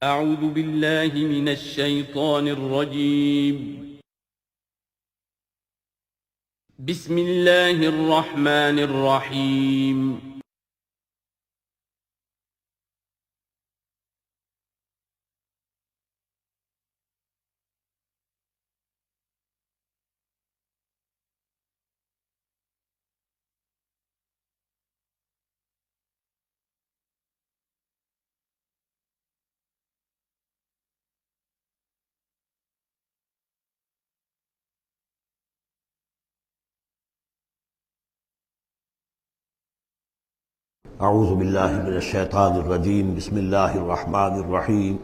اعوذ باللہ من الشیطان الرجیم بسم اللہ الرحمن الرحیم اعوذ باللہ من الشیطان الرجیم بسم اللہ الرحمن الرحیم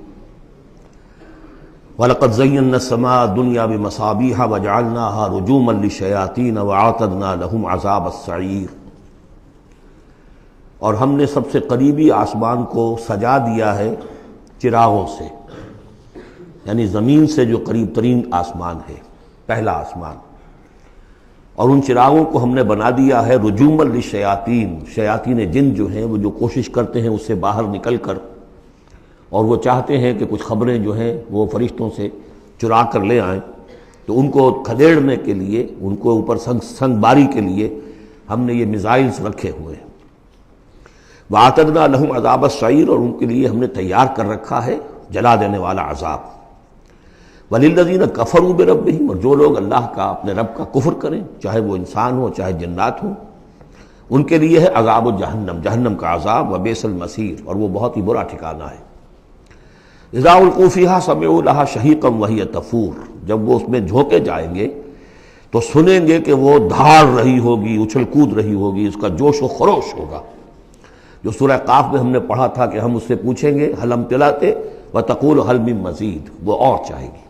وَلَقَدْ زَيَّنَّا السَّمَاءَ الدُّنْيَا بِمَصَابِيحَ وَجَعَلْنَاهَا رُجُومًا لِلشَّيَاطِينَ وَأَعْتَدْنَا لَهُمْ عَذَابَ السَّعِيرِ، اور ہم نے سب سے قریبی آسمان کو سجا دیا ہے چراغوں سے، یعنی زمین سے جو قریب ترین آسمان ہے، پہلا آسمان، اور ان چراغوں کو ہم نے بنا دیا ہے رجوما للشیاطین، شیاطین جن جو ہیں وہ جو کوشش کرتے ہیں اس سے باہر نکل کر، اور وہ چاہتے ہیں کہ کچھ خبریں جو ہیں وہ فرشتوں سے چرا کر لے آئیں، تو ان کو کھدیڑنے کے لیے، ان کو اوپر سنگ باری کے لیے ہم نے یہ میزائلز رکھے ہوئے ہیں۔ وَأَعْتَدْنَا لَهُمْ عَذَابَ السَّعِيرِ، اور ان کے لیے ہم نے تیار کر رکھا ہے جلا دینے والا عذاب۔ وَلِلَّذِينَ كَفَرُوا بِرَبِّهِمْ، اور جو لوگ اللہ کا، اپنے رب کا کفر کریں، چاہے وہ انسان ہو چاہے جنات ہوں، ان کے لیے ہے عذاب جہنم، جہنم کا عذاب، وبئس المصیر، اور وہ بہت ہی برا ٹھکانہ ہے۔ اذا القوا فیہا سمعوا لہا شہیقا وہی تفور، جب وہ اس میں جھونکے جائیں گے تو سنیں گے کہ وہ دھاڑ رہی ہوگی، اچھل کود رہی ہوگی، اس کا جوش و خروش ہوگا، جو سورہ قاف میں ہم نے پڑھا تھا کہ ہم اس سے پوچھیں گے هل امتلأت وتقول هل من مزید، وہ اور چاہے گی۔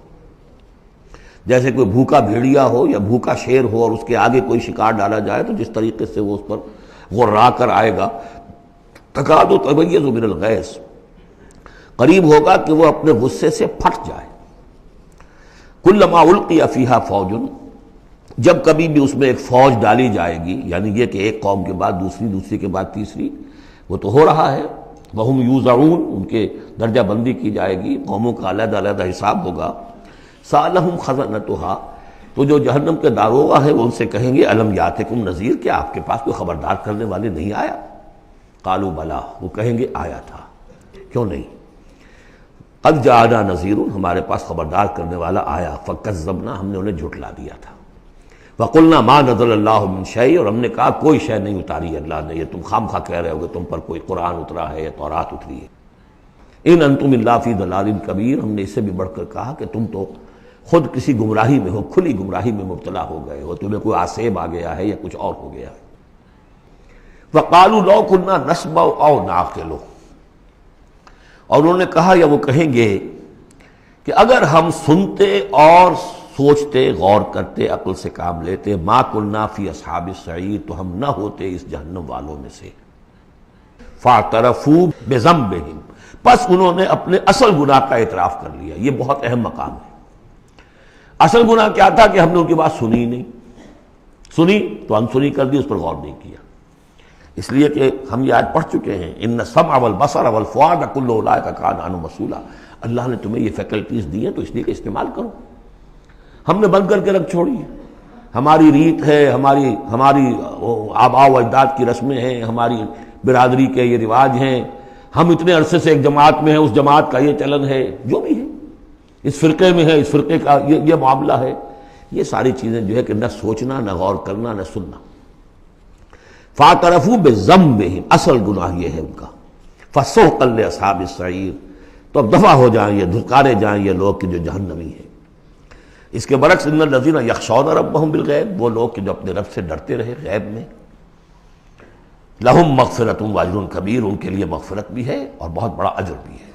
جیسے کوئی بھوکا بھیڑیا ہو یا بھوکا شیر ہو اور اس کے آگے کوئی شکار ڈالا جائے تو جس طریقے سے وہ اس پر غرا کر آئے گا، تکاد تمیز من الغیظ، قریب ہوگا کہ وہ اپنے غصے سے پھٹ جائے۔ کلما القی فیہا فوج، جب کبھی بھی اس میں ایک فوج ڈالی جائے گی، یعنی یہ کہ ایک قوم کے بعد دوسری، دوسری کے بعد تیسری، وہ تو ہو رہا ہے، وہم یوزعون، ان کے درجہ بندی کی جائے گی، قوموں کا علیحدہ علیحدہ حساب ہوگا۔ سألہم خزنتها، تو جو جہنم کے داروغہ ہے وہ ان سے کہیں گے الم یاتکم نذیر، کیا آپ کے پاس کوئی خبردار کرنے والے نہیں آیا؟ قالوا بلا، وہ کہیں گے آیا تھا، کیوں نہیں؟ قد جاءنا نذیر، ہمارے پاس خبردار کرنے والا آیا، فکذبنا، ہم نے انہیں جھٹلا دیا تھا۔ وقلنا ما نزل اللہ من شیء، اور ہم نے کہا کوئی شے نہیں اتاری اللہ نے، یہ تم خام خواہ کہہ رہے ہو کہ تم پر کوئی قرآن اترا ہے یا تورات اتری ہے۔ ان انتم الا فی ضلال کبیر، ہم نے اس سے بھی بڑھ کر کہا کہ تم تو خود کسی گمراہی میں ہو، کھلی گمراہی میں مبتلا ہو گئے ہو، تمہیں کوئی آسیب آ گیا ہے یا کچھ اور ہو گیا ہے۔ وقالوا لو كنا نسمع او نعقل، اور انہوں نے کہا یا وہ کہیں گے کہ اگر ہم سنتے اور سوچتے، غور کرتے، عقل سے کام لیتے، ما كنا فی اصحاب السعیر، تو ہم نہ ہوتے اس جہنم والوں میں سے۔ فاعترفوا بذنبهم، پس انہوں نے اپنے اصل گناہ کا اعتراف کر لیا۔ یہ بہت اہم مقام ہے۔ اصل گناہ کیا تھا کہ ہم نے ان کی بات سنی ہی نہیں، سنی تو انسنی کر دی، اس پر غور نہیں کیا۔ اس لیے کہ ہم یہ آج پڑھ چکے ہیں ان السمع والبصر والفؤاد کل اولئک کان عنہ مسئولا، اللہ نے تمہیں یہ فیکلٹیز دی ہیں تو اس لیے کہ استعمال کرو۔ ہم نے بند کر کے رکھ چھوڑی ہے، ہماری ریت ہے، ہماری آباء و اجداد کی رسمیں ہیں، ہماری برادری کے یہ رواج ہیں، ہم اتنے عرصے سے ایک جماعت میں ہیں، اس جماعت کا یہ چلن ہے، جو بھی ہے، اس فرقے میں ہے، اس فرقے کا یہ معاملہ ہے، یہ ساری چیزیں جو ہے کہ نہ سوچنا، نہ غور کرنا، نہ سننا۔ فاعترفوا بذنبہم، اصل گناہ یہ ہے ان کا۔ فسحقا لاصحاب السعیر، تو اب دفع ہو جائیں یہ، دھتکارے جائیں یہ لوگ کہ جو جہنمی ہیں۔ اس کے برعکس ان الذین یخشون ربہم بالغیب، وہ لوگ کہ جو اپنے رب سے ڈرتے رہے غیب میں، لہم مغفرۃ واجر کبیر، ان کے لیے مغفرت بھی ہے اور بہت بڑا اجر بھی ہے۔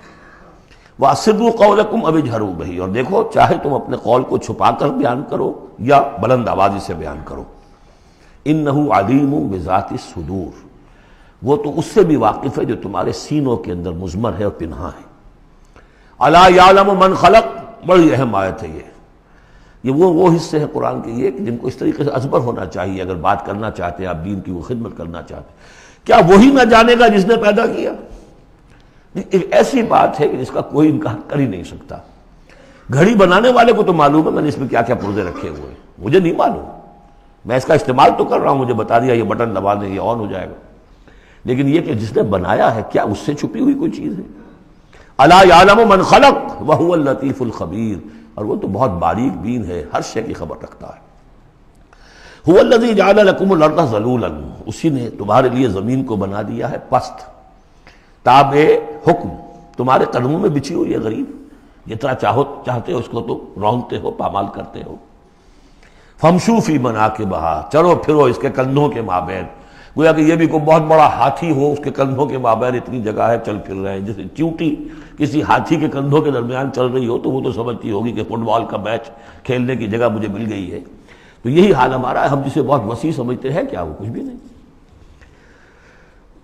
وَأَسِرُّوا قَوْلَكُمْ أَوِ اجْهَرُوا بِهِ، اور دیکھو چاہے تم اپنے قول کو چھپا کر بیان کرو یا بلند آوازی سے بیان کرو۔ إِنَّهُ عَلِيمٌ بِذَاتِ الصُّدُورِ، وہ تو اس سے بھی واقف ہے جو تمہارے سینوں کے اندر مضمر ہے اور پنہاں ہے۔ أَلَا يَعْلَمُ مَنْ خَلَقَ، بڑی اہم آیت ہے یہ وہ حصے ہیں قرآن کے یہ کہ جن کو اس طریقے سے ازبر ہونا چاہیے اگر بات کرنا چاہتے ہیں، آپ دین کی وہ خدمت کرنا چاہتے ہیں۔ کیا وہی نہ جانے گا جس نے پیدا کیا؟ ایک ایسی بات ہے کہ جس کا کوئی انکار کر ہی نہیں سکتا. گھڑی بنانے والے کو تو معلوم ہے میں نے اس میں کیا کیا پرزے رکھے ہوئے ہیں، مجھے نہیں معلوم. میں اس کا استعمال تو کر رہا ہوں، مجھے بتا دیا یہ بٹن دبا دیں یہ آن ہو جائے گا، لیکن یہ کہ جس نے بنایا ہے کیا اس سے چھپی ہوئی کوئی چیز ہے؟ الا یعلم من خلق وهو اللطیف الخبیر، اور وہ تو بہت باریک بین ہے، ہر شے کی خبر رکھتا ہے. هو الذی جعل لکم الارض ذلولا، اسی نے تمہارے لیے زمین کو بنا دیا ہے پست، تابع حکم، تمہارے قدموں میں بچھی ہوئی ہے غریب، جتنا چاہتے ہو اس کو تو رونتے ہو، پامال کرتے ہو. فمشو فی مناکبہا، چلو پھرو اس کے کندھوں کے مابین. گویا کہ یہ بھی کوئی بہت بڑا ہاتھی ہو، اس کے کندھوں کے مابین اتنی جگہ ہے، چل پھر رہے ہیں. جیسے چیونٹی کسی ہاتھی کے کندھوں کے درمیان چل رہی ہو تو وہ تو سمجھتی ہوگی کہ فٹ بال کا میچ کھیلنے کی جگہ مجھے مل گئی ہے. تو یہی حال ہمارا ہے، ہم جسے بہت وسیع سمجھتے ہیں کیا وہ کچھ بھی نہیں.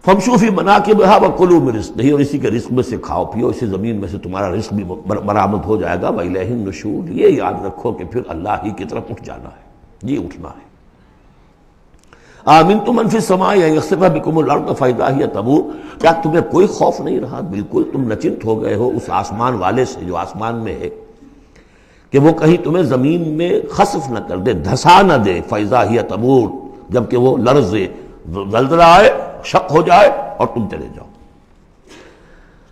فمشو فی مناکبہا وکلوا من رزقہ، اور اسی کے رزق میں سے کھاؤ پیو، اسی زمین میں سے تمہارا رزق بھی برآمد ہو جائے گا. وإلیہ النشور، یہ یاد رکھو کہ پھر اللہ ہی کی طرف اٹھ جانا ہے، یہ اٹھنا ہے. آمنتم من فی السماء ان یخسف بکم الارض فاذا ہی تمور، کیا تمہیں کوئی خوف نہیں رہا؟ بالکل تم نچنت ہو گئے ہو اس آسمان والے سے جو آسمان میں ہے کہ وہ کہیں تمہیں زمین میں خسف نہ کر دے، دھسا نہ دے. فاذا ہی تمور، جبکہ وہ لرزے، زلزلہ آئے، شق ہو جائے اور تم چلے جاؤ.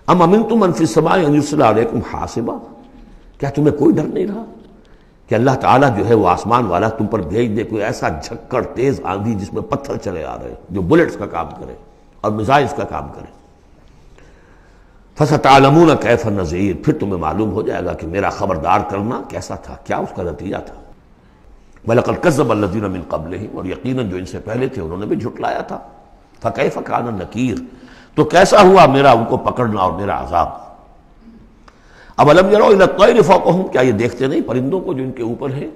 ام امنتم من فی السماء ان یرسل علیکم حاصبا، کیا تمہیں کوئی ڈر نہیں رہا کہ اللہ تعالیٰ جو ہے وہ آسمان والا تم پر بھیج دے کوئی ایسا جھکڑ تیز آندھی جس میں پتھر چلے آ رہے جو بلٹس کا کام کرے اور میزائلز کا کام کرے. فَسَتَعْلَمُونَ كَيْفَ النَّذِيرُ، پھر تمہیں معلوم ہو جائے گا کہ میرا خبردار کرنا کیسا تھا، کیا اس کا نتیجہ تھا. وَلَقَدْ كَذَّبَ الَّذِينَ مِن قَبْلِهِمْ، اور یقیناً جو ان سے پہلے تھے انہوں نے بھی جھٹلایا تھا. فَكَيْفَ كَانَ نَكِيرٌ، تو کیسا ہوا میرا ان کو پکڑنا اور میرا عذاب. اَوَلَمْ يَرَوْا إِلَى الطَّيْرِ فَوْقَهُمْ، کیا یہ دیکھتے نہیں پرندوں کو جو ان کے اوپر ہیں.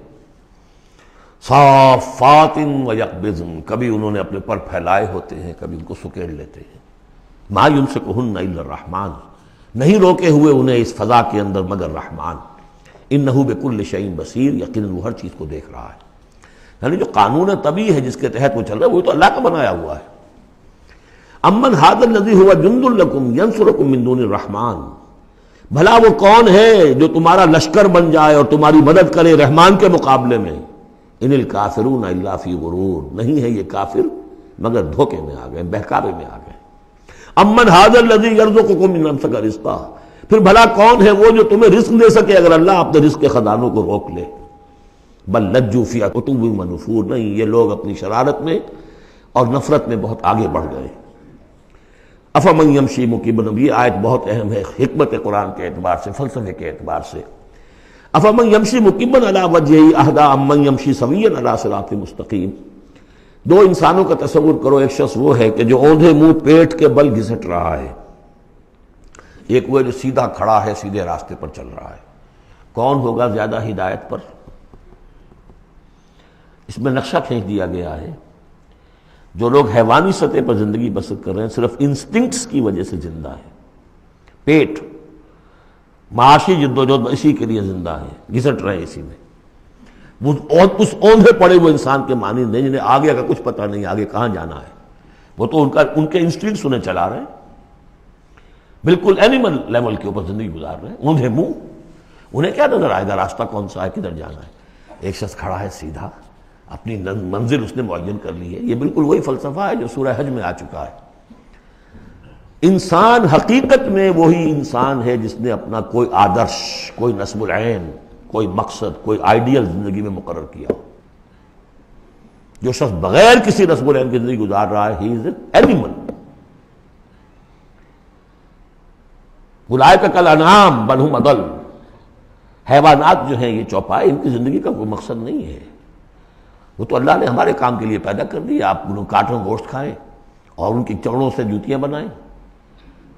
صَافَّاتٍ وَيَقْبِضْنَ، کبھی انہوں نے اپنے پر پھیلائے ہوتے ہیں، کبھی ان کو سکیڑ لیتے ہیں. مَا يُمْسِكُهُنَّ إِلَّا الرَّحْمَٰنُ، نہیں روکے ہوئے انہیں اس فضا کے اندر مگر رحمان. إِنَّهُ بِكُلِّ شَيْءٍ بَصِيرٌ، یقیناً وہ ہر چیز کو دیکھ رہا ہے. یعنی جو قانون طبیعی ہے جس کے تحت وہ چل رہا ہے وہ تو اللہ کا بنایا ہوا ہے. امن ھذا الذی ھو جند لکم ینصرکم من دون الرحمن، بھلا وہ کون ہے جو تمہارا لشکر بن جائے اور تمہاری مدد کرے رحمان کے مقابلے میں. ان الکافرون الا فی غرور، نہیں ہے یہ کافر مگر دھوکے میں آ گئے، بہکاوے میں آ گئے. امن ھذا الذی یرزقکم من امسک رزقا، پھر بھلا کون ہے وہ جو تمہیں رزق دے سکے اگر اللہ اپنے رزق کے خزانوں کو روک لے. بل لجوا فی عتو ونفور، نہیں یہ لوگ اپنی شرارت میں اور نفرت میں بہت آگے بڑھ گئے. افمن یمشی مکبا، یہ آیت بہت اہم ہے حکمت قرآن کے اعتبار سے، فلسفے کے اعتبار سے. افمن یمشی مکبا علی وجہہ اہدی امن یمشی سویا علی صراط مستقیم. دو انسانوں کا تصور کرو، ایک شخص وہ ہے کہ جو اوندھے منہ پیٹ کے بل گھسٹ رہا ہے، ایک وہ جو سیدھا کھڑا ہے سیدھے راستے پر چل رہا ہے. کون ہوگا زیادہ ہدایت پر؟ اس میں نقشہ کھینچ دیا گیا ہے. جو لوگ حیوانی سطح پر زندگی بسر کر رہے ہیں صرف انسٹنکٹس کی وجہ سے زندہ ہیں، پیٹ معاشی جدوجہد اسی کے لیے زندہ ہیں، گھسٹ رہے ہیں اسی میں. اس اوندھے پڑے ہوئے انسان کے معنی نہیں جنہیں آگے کا کچھ پتہ نہیں آگے کہاں جانا ہے، وہ تو ان کے انسٹنکٹس انہیں چلا رہے ہیں، بالکل اینیمل لیول کے اوپر زندگی گزار رہے ہیں، اوندھے منہ. انہیں کیا نظر آئے گا راستہ کون سا ہے، کدھر جانا ہے. ایک شخص کھڑا ہے سیدھا، اپنی منزل اس نے معین کر لی ہے. یہ بالکل وہی فلسفہ ہے جو سورہ حج میں آ چکا ہے. انسان حقیقت میں وہی انسان ہے جس نے اپنا کوئی آدرش، کوئی نصب العین، کوئی مقصد، کوئی آئیڈیل زندگی میں مقرر کیا. جو شخص بغیر کسی نصب العین کی زندگی گزار رہا ہے ہی از این اینیمل. اولئک کالانعام بل ھم اضل، حیوانات جو ہیں یہ چوپائے، ان کی زندگی کا کوئی مقصد نہیں ہے. وہ تو اللہ نے ہمارے کام کے لیے پیدا کر دی. آپ انہوں کاٹوں گوشت کھائیں اور ان کی چمڑوں سے جوتیاں بنائیں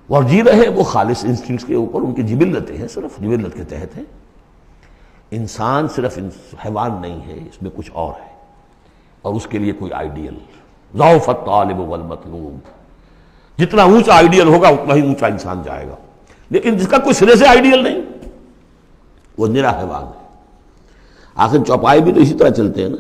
اور جی رہے وہ خالص انسٹنکٹس کے اوپر. ان کی جبلتیں ہیں، صرف جبلت کے تحت ہیں. انسان صرف حیوان نہیں ہے، اس میں کچھ اور ہے اور اس کے لیے کوئی آئیڈیل. ضعف الطالب والمطلوب، جتنا اونچا آئیڈیل ہوگا اتنا ہی اونچا انسان جائے گا. لیکن جس کا کوئی سرے سے آئیڈیل نہیں وہ نرا حیوان ہے. آخر چوپائے بھی تو اسی طرح چلتے ہیں نا.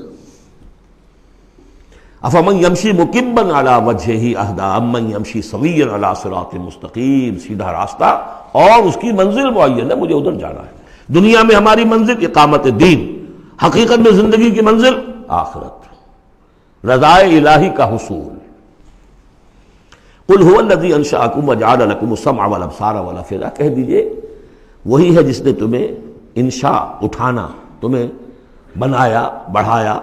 افمن یمشی مکبا علی وجہہ اہدی امن یمشی سویا علی صراط مستقیم، سیدھا راستہ اور اس کی منزل معین ہے، مجھے ادھر جانا ہے۔ دنیا میں ہماری منزل اقامت دین، حقیقت میں زندگی کی منزل آخرت، رضا الہی کا حصول۔ قل هو الذی انشأکم وجعل لکم السمع والابصار والافئدہ، کہہ دیجئے وہی ہے جس نے تمہیں انشاء اٹھانا، تمہیں بنایا بڑھایا،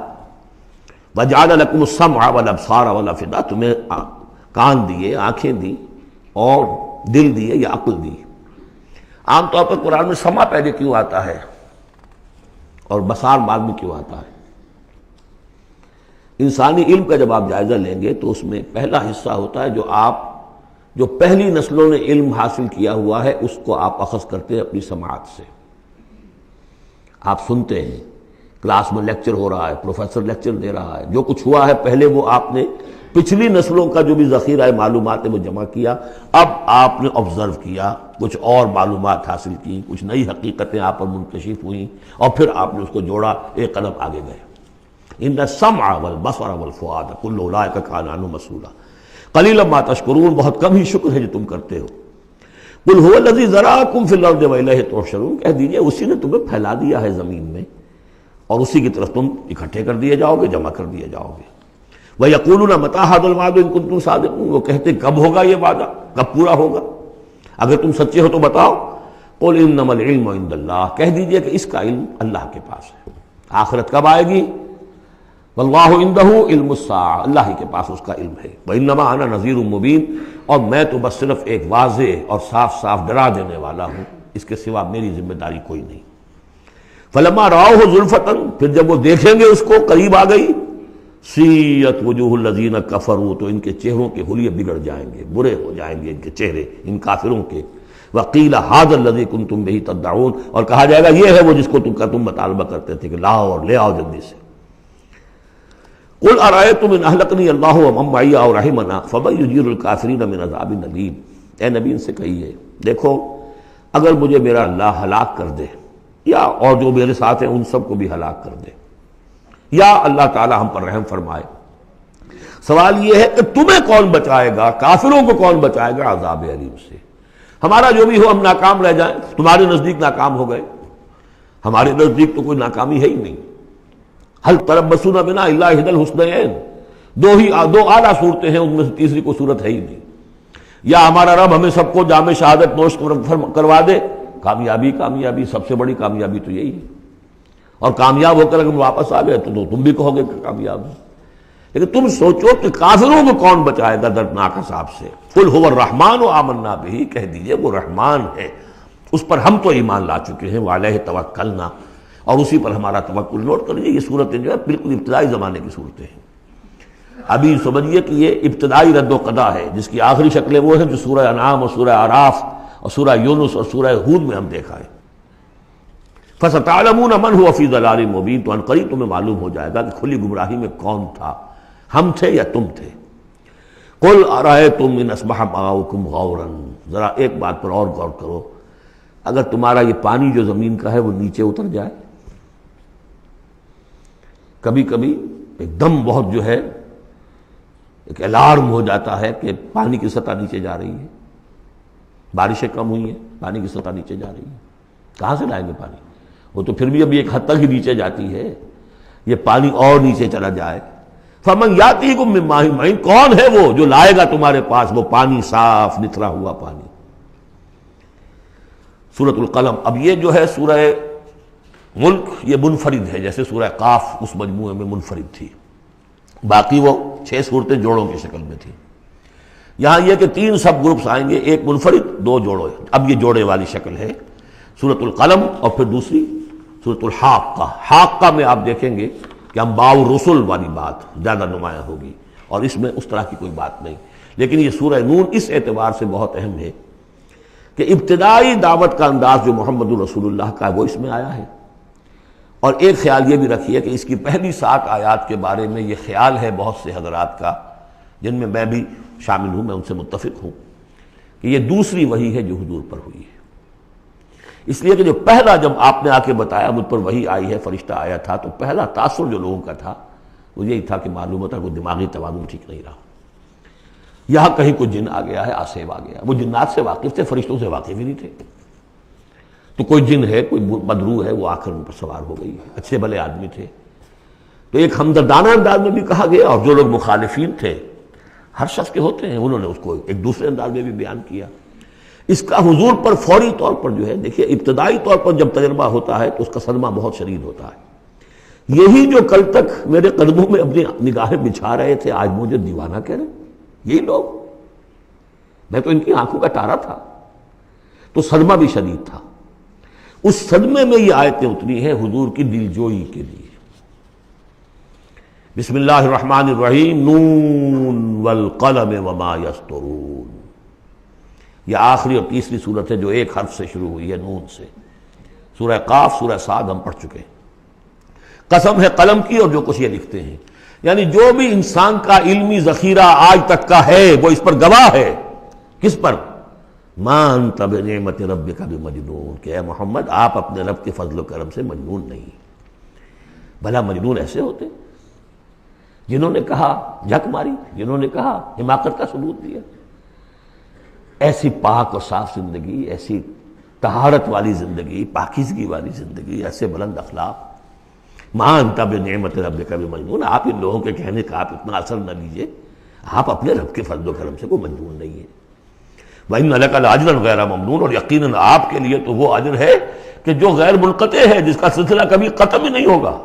وجعل لکم السمع والابصار والافئدہ، تمہیں کان دیے، آنکھیں دی اور دل دیے یا عقل دی۔ عام طور پر قرآن میں سمع پہلے کیوں آتا ہے اور بصار بعد میں کیوں آتا ہے؟ انسانی علم کا جب آپ جائزہ لیں گے تو اس میں پہلا حصہ ہوتا ہے جو پہلی نسلوں نے علم حاصل کیا ہوا ہے، اس کو آپ اخذ کرتے ہیں اپنی سماعت سے۔ آپ سنتے ہیں، کلاس میں لیکچر ہو رہا ہے، پروفیسر لیکچر دے رہا ہے، جو کچھ ہوا ہے پہلے وہ آپ نے پچھلی نسلوں کا جو بھی ذخیرہ معلومات ہے وہ جمع کیا، اب آپ نے آبزرو کیا، کچھ اور معلومات حاصل کی، کچھ نئی حقیقتیں آپ پر منکشف ہوئیں اور پھر آپ نے اس کو جوڑا، ایک قدم آگے گئے۔ ان السمع والبصر والفؤاد کل اولئک کان عنہ مسئولا قلیلا ما تشکرون، بہت کم ہی شکر ہے جو تم کرتے ہو۔ قل هو الذی ذرأکم فی الارض والیہ تحشرون، کہہ دیجئے اسی نے تمہیں پھیلا دیا ہے زمین میں اور اسی کی طرف تم اکٹھے کر دیے جاؤ گے، جمع کر دیے جاؤ گے۔ وَيَقُولُونَ مَتَىٰ هَٰذَا الْوَعْدُ إِن كُنتُمْ صَادِقِينَ، وہ کہتے کب ہوگا یہ وعدہ، کب پورا ہوگا، اگر تم سچے ہو تو بتاؤ۔ قُلْ إِنَّمَا الْعِلْمُ عِندَ اللَّهِ، کہہ دیجئے کہ اس کا علم اللہ کے پاس ہے، آخرت کب آئے گی، واللہ عنده علم الساعہ، اللہ ہی کے پاس اس کا علم ہے۔ وَإِنَّمَا أَنَا نَذِيرٌ مُبِينٌ، اور میں تو بس صرف ایک واضح اور صاف صاف ڈرا دینے والا ہوں، اس کے سوا میری ذمہ داری کوئی نہیں۔ فَلَمَّا رَأَوْهُ زُلْفَةً، پھر جب وہ دیکھیں گے اس کو، قریب آ گئی، سیئت وجوہ الذین کفروا، تو ان کے چہروں کے حلیے بگڑ جائیں گے، برے ہو جائیں گے ان کے چہرے، ان کافروں کے۔ وقیل ھذا الذی کنتم بہ تدعون، اور کہا جائے گا یہ ہے وہ جس کو تم مطالبہ کرتے تھے کہ لاؤ اور لے آؤ جلدی سے۔ قل ارأیتم ان اہلکنی اللہ ومن معی او رحمنا فمن یجیر الکافرین من عذاب الیم، اے نبی ان سے کہیے دیکھو اگر مجھے میرا اللہ ہلاک کر دے یا اور جو میرے ساتھ ہیں ان سب کو بھی ہلاک کر دے، یا اللہ تعالی ہم پر رحم فرمائے، سوال یہ ہے کہ تمہیں کون بچائے گا، کافروں کو کون بچائے گا عذاب علیم سے؟ ہمارا جو بھی ہو ہم ناکام رہ جائیں، تمہارے نزدیک ناکام ہو گئے، ہمارے نزدیک تو کوئی ناکامی ہے ہی نہیں۔ هل تربصون بنا الا احدى الحسنيين، دو اعلیٰ صورتیں ہیں، ان میں سے تیسری کوئی صورت ہے ہی نہیں۔ یا ہمارا رب ہمیں سب کو جام شہادت نوش کروا دے، کامیابی سب سے بڑی کامیابی تو یہی ہے، اور کامیاب ہو کر اگر واپس آ گئے تو تم بھی کہو گے کہ کامیاب ہو۔ لیکن تم سوچو کہ کافروں کو کون بچائے گا دردناک عذاب سے۔ قل هو الرحمن آمنا به، کہہ دیجئے وہ رحمان ہے، اس پر ہم تو ایمان لا چکے ہیں، وعلیہ توکلنا، اور اسی پر ہمارا توکل۔ نوٹ کر لیجیے یہ صورتیں جو ہے بالکل ابتدائی زمانے کی صورتیں ہیں، ابھی سمجھیے کہ یہ ابتدائی رد و قضا ہے، جس کی آخری شکلیں وہ ہیں جو سورہ انعام اور سورہ اعراف اور سورہ یونس اور سورہ ہود میں ہم دیکھا ہے۔ فَسَتَعْلَمُونَ مَنْ هُوَ فِي ضَلَالٍ مُبِينٍ، تو عنقریب تمہیں معلوم ہو جائے گا کہ کھلی گمراہی میں کون تھا، ہم تھے یا تم تھے۔ قُلْ أَرَأَيْتُمْ إِنْ أَصْبَحَ مَاؤُكُمْ غَوْرًا، ذرا ایک بات پر اور غور کرو، اگر تمہارا یہ پانی جو زمین کا ہے وہ نیچے اتر جائے، کبھی کبھی ایک دم بہت جو ہے ایک الارم ہو جاتا ہے کہ پانی کی سطح نیچے جا رہی ہے، بارشیں کم ہوئی ہیں، پانی کی سطح نیچے جا رہی ہے، کہاں سے لائیں گے پانی؟ وہ تو پھر بھی ابھی ایک حد تک ہی نیچے جاتی ہے، یہ پانی اور نیچے چلا جائے۔ فَمَنْ يَأْتِيكُم مِّن مَّاءٍ مَّعِينٍ، کون ہے وہ جو لائے گا تمہارے پاس وہ پانی صاف نتھرا ہوا پانی۔ سورۃ القلم، اب یہ جو ہے سورہ ملک یہ منفرد ہے، جیسے سورہ قاف اس مجموعے میں منفرد تھی، باقی وہ 6 صورتیں جوڑوں کی شکل میں تھی۔ یہاں یہ کہ 3 سب گروپس آئیں گے، ایک منفرد 2 جوڑے، اب یہ جوڑے والی شکل ہے سورۃ القلم، اور پھر دوسری سورۃ الحاقہ۔ حاقہ میں آپ دیکھیں گے کہ انباء الرسل والی بات زیادہ نمایاں ہوگی، اور اس میں اس طرح کی کوئی بات نہیں۔ لیکن یہ سورہ نون اس اعتبار سے بہت اہم ہے کہ ابتدائی دعوت کا انداز جو محمد الرسول اللہ کا ہے وہ اس میں آیا ہے۔ اور ایک خیال یہ بھی رکھیے کہ اس کی پہلی 7 آیات کے بارے میں یہ خیال ہے بہت سے حضرات کا، جن میں میں بھی شامل ہوں، میں ان سے متفق ہوں، کہ یہ دوسری وحی ہے جو حضور پر ہوئی ہے۔ اس لیے کہ جو پہلا جب آپ نے آ کے بتایا مجھ پر وحی آئی ہے، فرشتہ آیا تھا، تو پہلا تاثر جو لوگوں کا تھا وہ یہی تھا کہ معلوم ہوتا کوئی دماغی توازن ٹھیک نہیں رہا. یہاں کہیں کوئی جن آ گیا ہے، آصف آ گیا. وہ جنات سے واقف تھے، فرشتوں سے واقف ہی نہیں تھے. تو کوئی جن ہے، کوئی بدروح ہے، وہ آ کر ان پر سوار ہو گئی ہے. اچھے بھلے آدمی تھے. تو ایک ہمدردانہ انداز میں بھی کہا گیا، اور جو لوگ مخالفین تھے، ہر شخص کے ہوتے ہیں، انہوں نے اس کو ایک دوسرے انداز میں بھی بیان کیا. اس کا حضور پر فوری طور پر جو ہے، دیکھیے ابتدائی طور پر جب تجربہ ہوتا ہے تو اس کا صدمہ بہت شدید ہوتا ہے. یہی جو کل تک میرے قدموں میں اپنی نگاہیں بچھا رہے تھے، آج مجھے دیوانہ کہہ رہے ہیں. یہی لوگ، میں تو ان کی آنکھوں کا تارا تھا. تو صدمہ بھی شدید تھا. اس صدمے میں یہ آیتیں اتری ہیں حضور کی دلجوئی کے لیے. بسم اللہ الرحمن الرحیم، نون والقلم وما یسطرون. یہ آخری اور تیسری صورت ہے جو ایک حرف سے شروع ہوئی ہے، نون سے. سورہ قاف، سورہ صاد ہم پڑھ چکے ہیں. قسم ہے قلم کی اور جو کچھ یہ لکھتے ہیں. یعنی جو بھی انسان کا علمی ذخیرہ آج تک کا ہے وہ اس پر گواہ ہے. کس پر؟ ما انت بنعمت ربک بمجنون، کہ اے محمد آپ اپنے رب کے فضل و کرم سے مجنون نہیں. بھلا مجنون ایسے ہوتے جنہوں نے کہا جھک ماری، جنہوں نے کہا حماقت کا ثبوت دیا. ایسی پاک اور صاف زندگی، ایسی طہارت والی زندگی، پاکیزگی والی زندگی، ایسے بلند اخلاق. ما انت بنعمت ربک بمجنون، آپ ان لوگوں کے کہنے کا آپ اتنا اثر نہ لیجئے. آپ اپنے رب کے فضل و کرم سے کوئی مجنون نہیں ہے. وَإِنَّ لَكَ لَأَجْرًا غَيْرَ مَمْنُونٍ، اور یقیناً آپ کے لیے تو وہ اجر ہے کہ جو غیر منقطع ہے، جس کا سلسلہ کبھی ختم ہی نہیں ہوگا.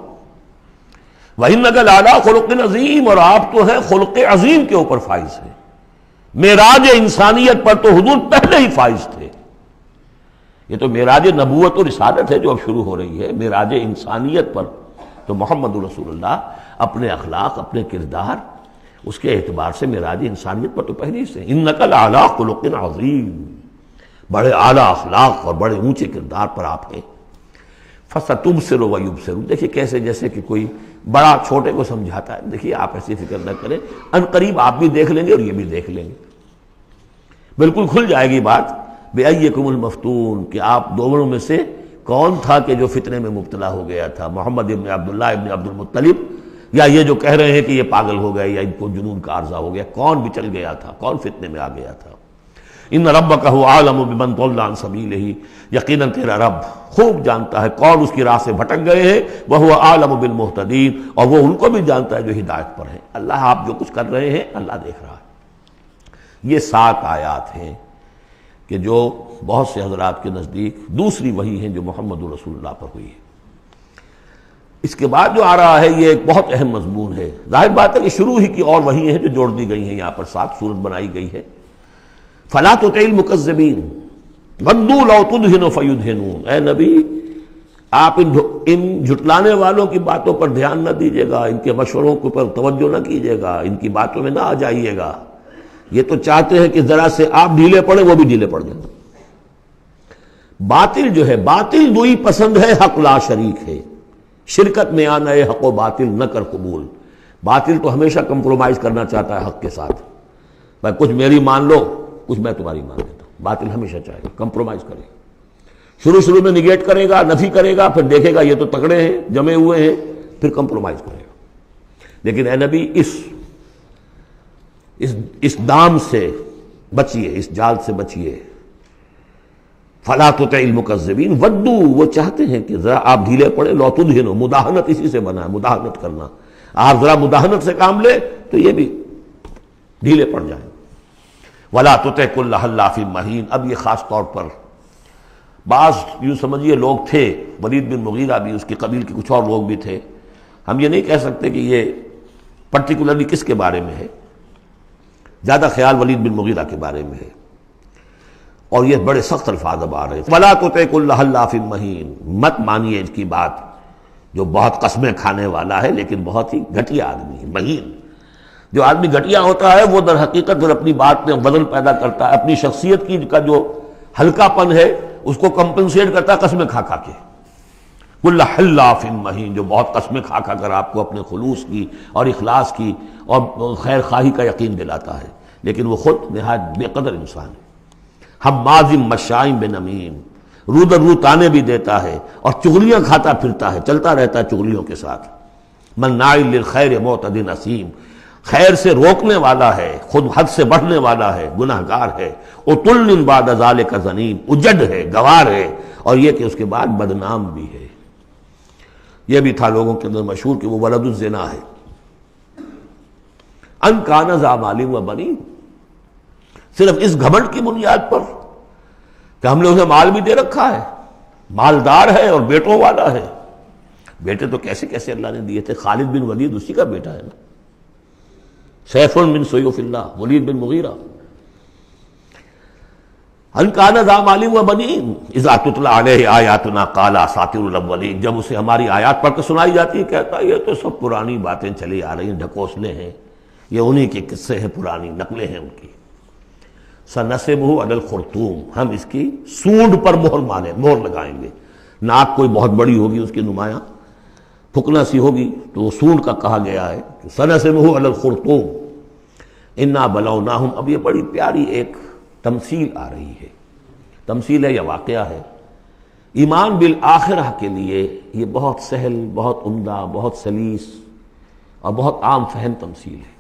وَإِنَّكَ لَعَلَىٰ خُلُقٍ عَظِيمٍ، اور آپ تو ہیں خلق عظیم کے اوپر فائز ہیں. معراج انسانیت پر تو حضور پہلے ہی فائز تھے. یہ تو معراج نبوت اور رسالت ہے جو اب شروع ہو رہی ہے. معراج انسانیت پر تو محمد رسول اللہ اپنے اخلاق، اپنے کردار، اس کے اعتبار سے معراج انسانیت پر تو پہلے سے. انک لعلی خلق عظیم، بڑے اعلیٰ اخلاق اور بڑے اونچے کردار پر آپ ہیں. فستبصر ویبصر، دیکھیے کیسے جیسے کہ کوئی بڑا چھوٹے کو سمجھاتا ہے. دیکھیے آپ ایسی فکر نہ کریں، ان قریب آپ بھی دیکھ لیں گے اور یہ بھی دیکھ لیں گے. بالکل کھل جائے گی بات. بِأَيِّكُمُ الْمَفْتُونُ، کہ آپ دونوں میں سے کون تھا کہ جو فتنے میں مبتلا ہو گیا تھا، محمد ابن عبداللہ ابن عبد المطلب، یا یہ جو کہہ رہے ہیں کہ یہ پاگل ہو گئے یا ان کو جنون کا عارضہ ہو گیا. کون بچل گیا تھا، کون فتنے میں آ گیا تھا؟ ان ربک هو اعلم بمن ضل عن سبیلہ، یقیناً تیرا رب خوب جانتا ہے کون اس کی راہ سے بھٹک گئے ہیں. وہو اعلم بالمہتدین، اور وہ ان کو بھی جانتا ہے جو ہدایت پر ہیں. اللہ آپ جو کچھ کر رہے ہیں اللہ دیکھ رہا ہے. یہ 7 آیات ہیں کہ جو بہت سے حضرات کے نزدیک دوسری وحی ہیں جو محمد رسول اللہ پر ہوئی ہے. اس کے بعد جو آ رہا ہے یہ ایک بہت اہم مضمون ہے. ظاہر بات ہے کہ شروع ہی کی اور وحی ہیں جو جوڑ دی گئی ہیں. یہاں پر 7 صورت بنائی گئی ہے. فلا تطع المکذبین ودوا لو تدہن فیدہنون، اے نبی آپ ان جھٹلانے والوں کی باتوں پر دھیان نہ دیجیے گا، ان کے مشوروں کے پر توجہ نہ کیجیے گا، ان کی باتوں میں نہ آ جائیے گا. یہ تو چاہتے ہیں کہ ذرا سے آپ ڈھیلے پڑے وہ بھی ڈھیلے پڑ جائیں. باطل جو ہے، باطل دوئی پسند ہے، حق لا شریک ہے. شرکت میں آنا ہے حق و باطل نہ کر قبول. باطل تو ہمیشہ کمپرومائز کرنا چاہتا ہے حق کے ساتھ. بھائی کچھ میری مان لو، کچھ میں تمہاری مان لیتا ہوں. باطل ہمیشہ چاہے گا کمپرومائز کرے گا. شروع میں نگیٹ کرے گا، نفی کرے گا، پھر دیکھے گا یہ تو تگڑے ہیں، جمے ہوئے ہیں، پھر کمپرومائز کرے گا. لیکن اے نبی اس دام سے بچیے، اس جال سے بچیے. فلا تطع المکذبین ودوا، وہ چاہتے ہیں کہ ذرا آپ ڈھیلے پڑے. لو تدہنوا، مداہنت اسی سے بنا ہے، مداہنت کرنا. آپ ذرا مداہنت سے کام لے تو یہ بھی ڈھیلے پڑ جائیں. ولا تطع کل حلاف مہین، اب یہ خاص طور پر بعض یوں سمجھیے لوگ تھے، ولید بن مغیرہ بھی، اس کی قبیل کے کچھ اور لوگ بھی تھے. ہم یہ نہیں کہہ سکتے کہ یہ پرٹیکولرلی کس کے بارے میں ہے، زیادہ خیال ولید بن مغیرہ کے بارے میں ہے. اور یہ بڑے سخت الفاظ اب آ رہے ہیں. ولا تطع کل حلاف مہین، مت مانیے اس کی بات جو بہت قسمیں کھانے والا ہے لیکن بہت ہی گھٹیا آدمی ہے. مہین، جو آدمی گھٹیا ہوتا ہے وہ در حقیقت پھر اپنی بات میں وزن پیدا کرتا ہے، اپنی شخصیت کی کا جو ہلکا پن ہے اس کو کمپنسیٹ کرتا ہے قسمیں کھا کھا کے. کل حلاف مہین، جو بہت قسمیں کھا کھا کر آپ کو اپنے خلوص کی اور اخلاص کی اور خیر خواہی کا یقین دلاتا ہے، لیکن وہ خود نہایت بے قدر انسان ہے. حماز مشاء بنمیم، رو در رو تانے بھی دیتا ہے اور چغلیاں کھاتا پھرتا ہے، چلتا رہتا ہے چغلیوں کے ساتھ. مناع للخیر معتد اثیم، خیر سے روکنے والا ہے، خود حد سے بڑھنے والا ہے، گناہ گار ہے، عتل بعد ذالک زنیم، اجڑ ہے، گوار ہے، اور یہ کہ اس کے بعد بدنام بھی ہے۔ یہ بھی تھا لوگوں کے اندر مشہور کہ وہ ولد الزنا ہے۔ ان کان ذا مال و بنین، صرف اس گھمنڈ کی بنیاد پر کہ ہم نے اسے مال بھی دے رکھا ہے، مالدار ہے اور بیٹوں والا ہے۔ بیٹے تو کیسے کیسے اللہ نے دیے تھے، خالد بن ولید اسی کا بیٹا ہے نا، سیف من سیوف اللہ، ولید بن مغیرہ۔ ان کان ذا مال و بنین اذا تتلی علیہ آیاتنا قال اساطیر الاولین، جب اسے ہماری آیات پڑھ کے سنائی جاتی ہے کہتا ہے یہ تو سب پرانی باتیں چلی آ رہی ہیں، ڈھکوسلے ہیں، یہ انہی کے قصے ہیں، پرانی نقلیں ہیں ان کی۔ سنسمہ علی الخرطوم، ہم اس کی سونڈ پر مہر لگائیں گے۔ ناک کوئی بہت بڑی ہوگی اس کی نمایاں پھکنا سی ہوگی تو وہ سونڈ کا کہا گیا ہے۔ سنسمہ علی الخرطوم انا بلوناہم، اب یہ بڑی پیاری ایک تمثیل آ رہی ہے، تمثیل ہے یا واقعہ ہے۔ ایمان بالآخرہ کے لیے یہ بہت سہل، بہت عمدہ، بہت سلیس اور بہت عام فہم تمثیل ہے۔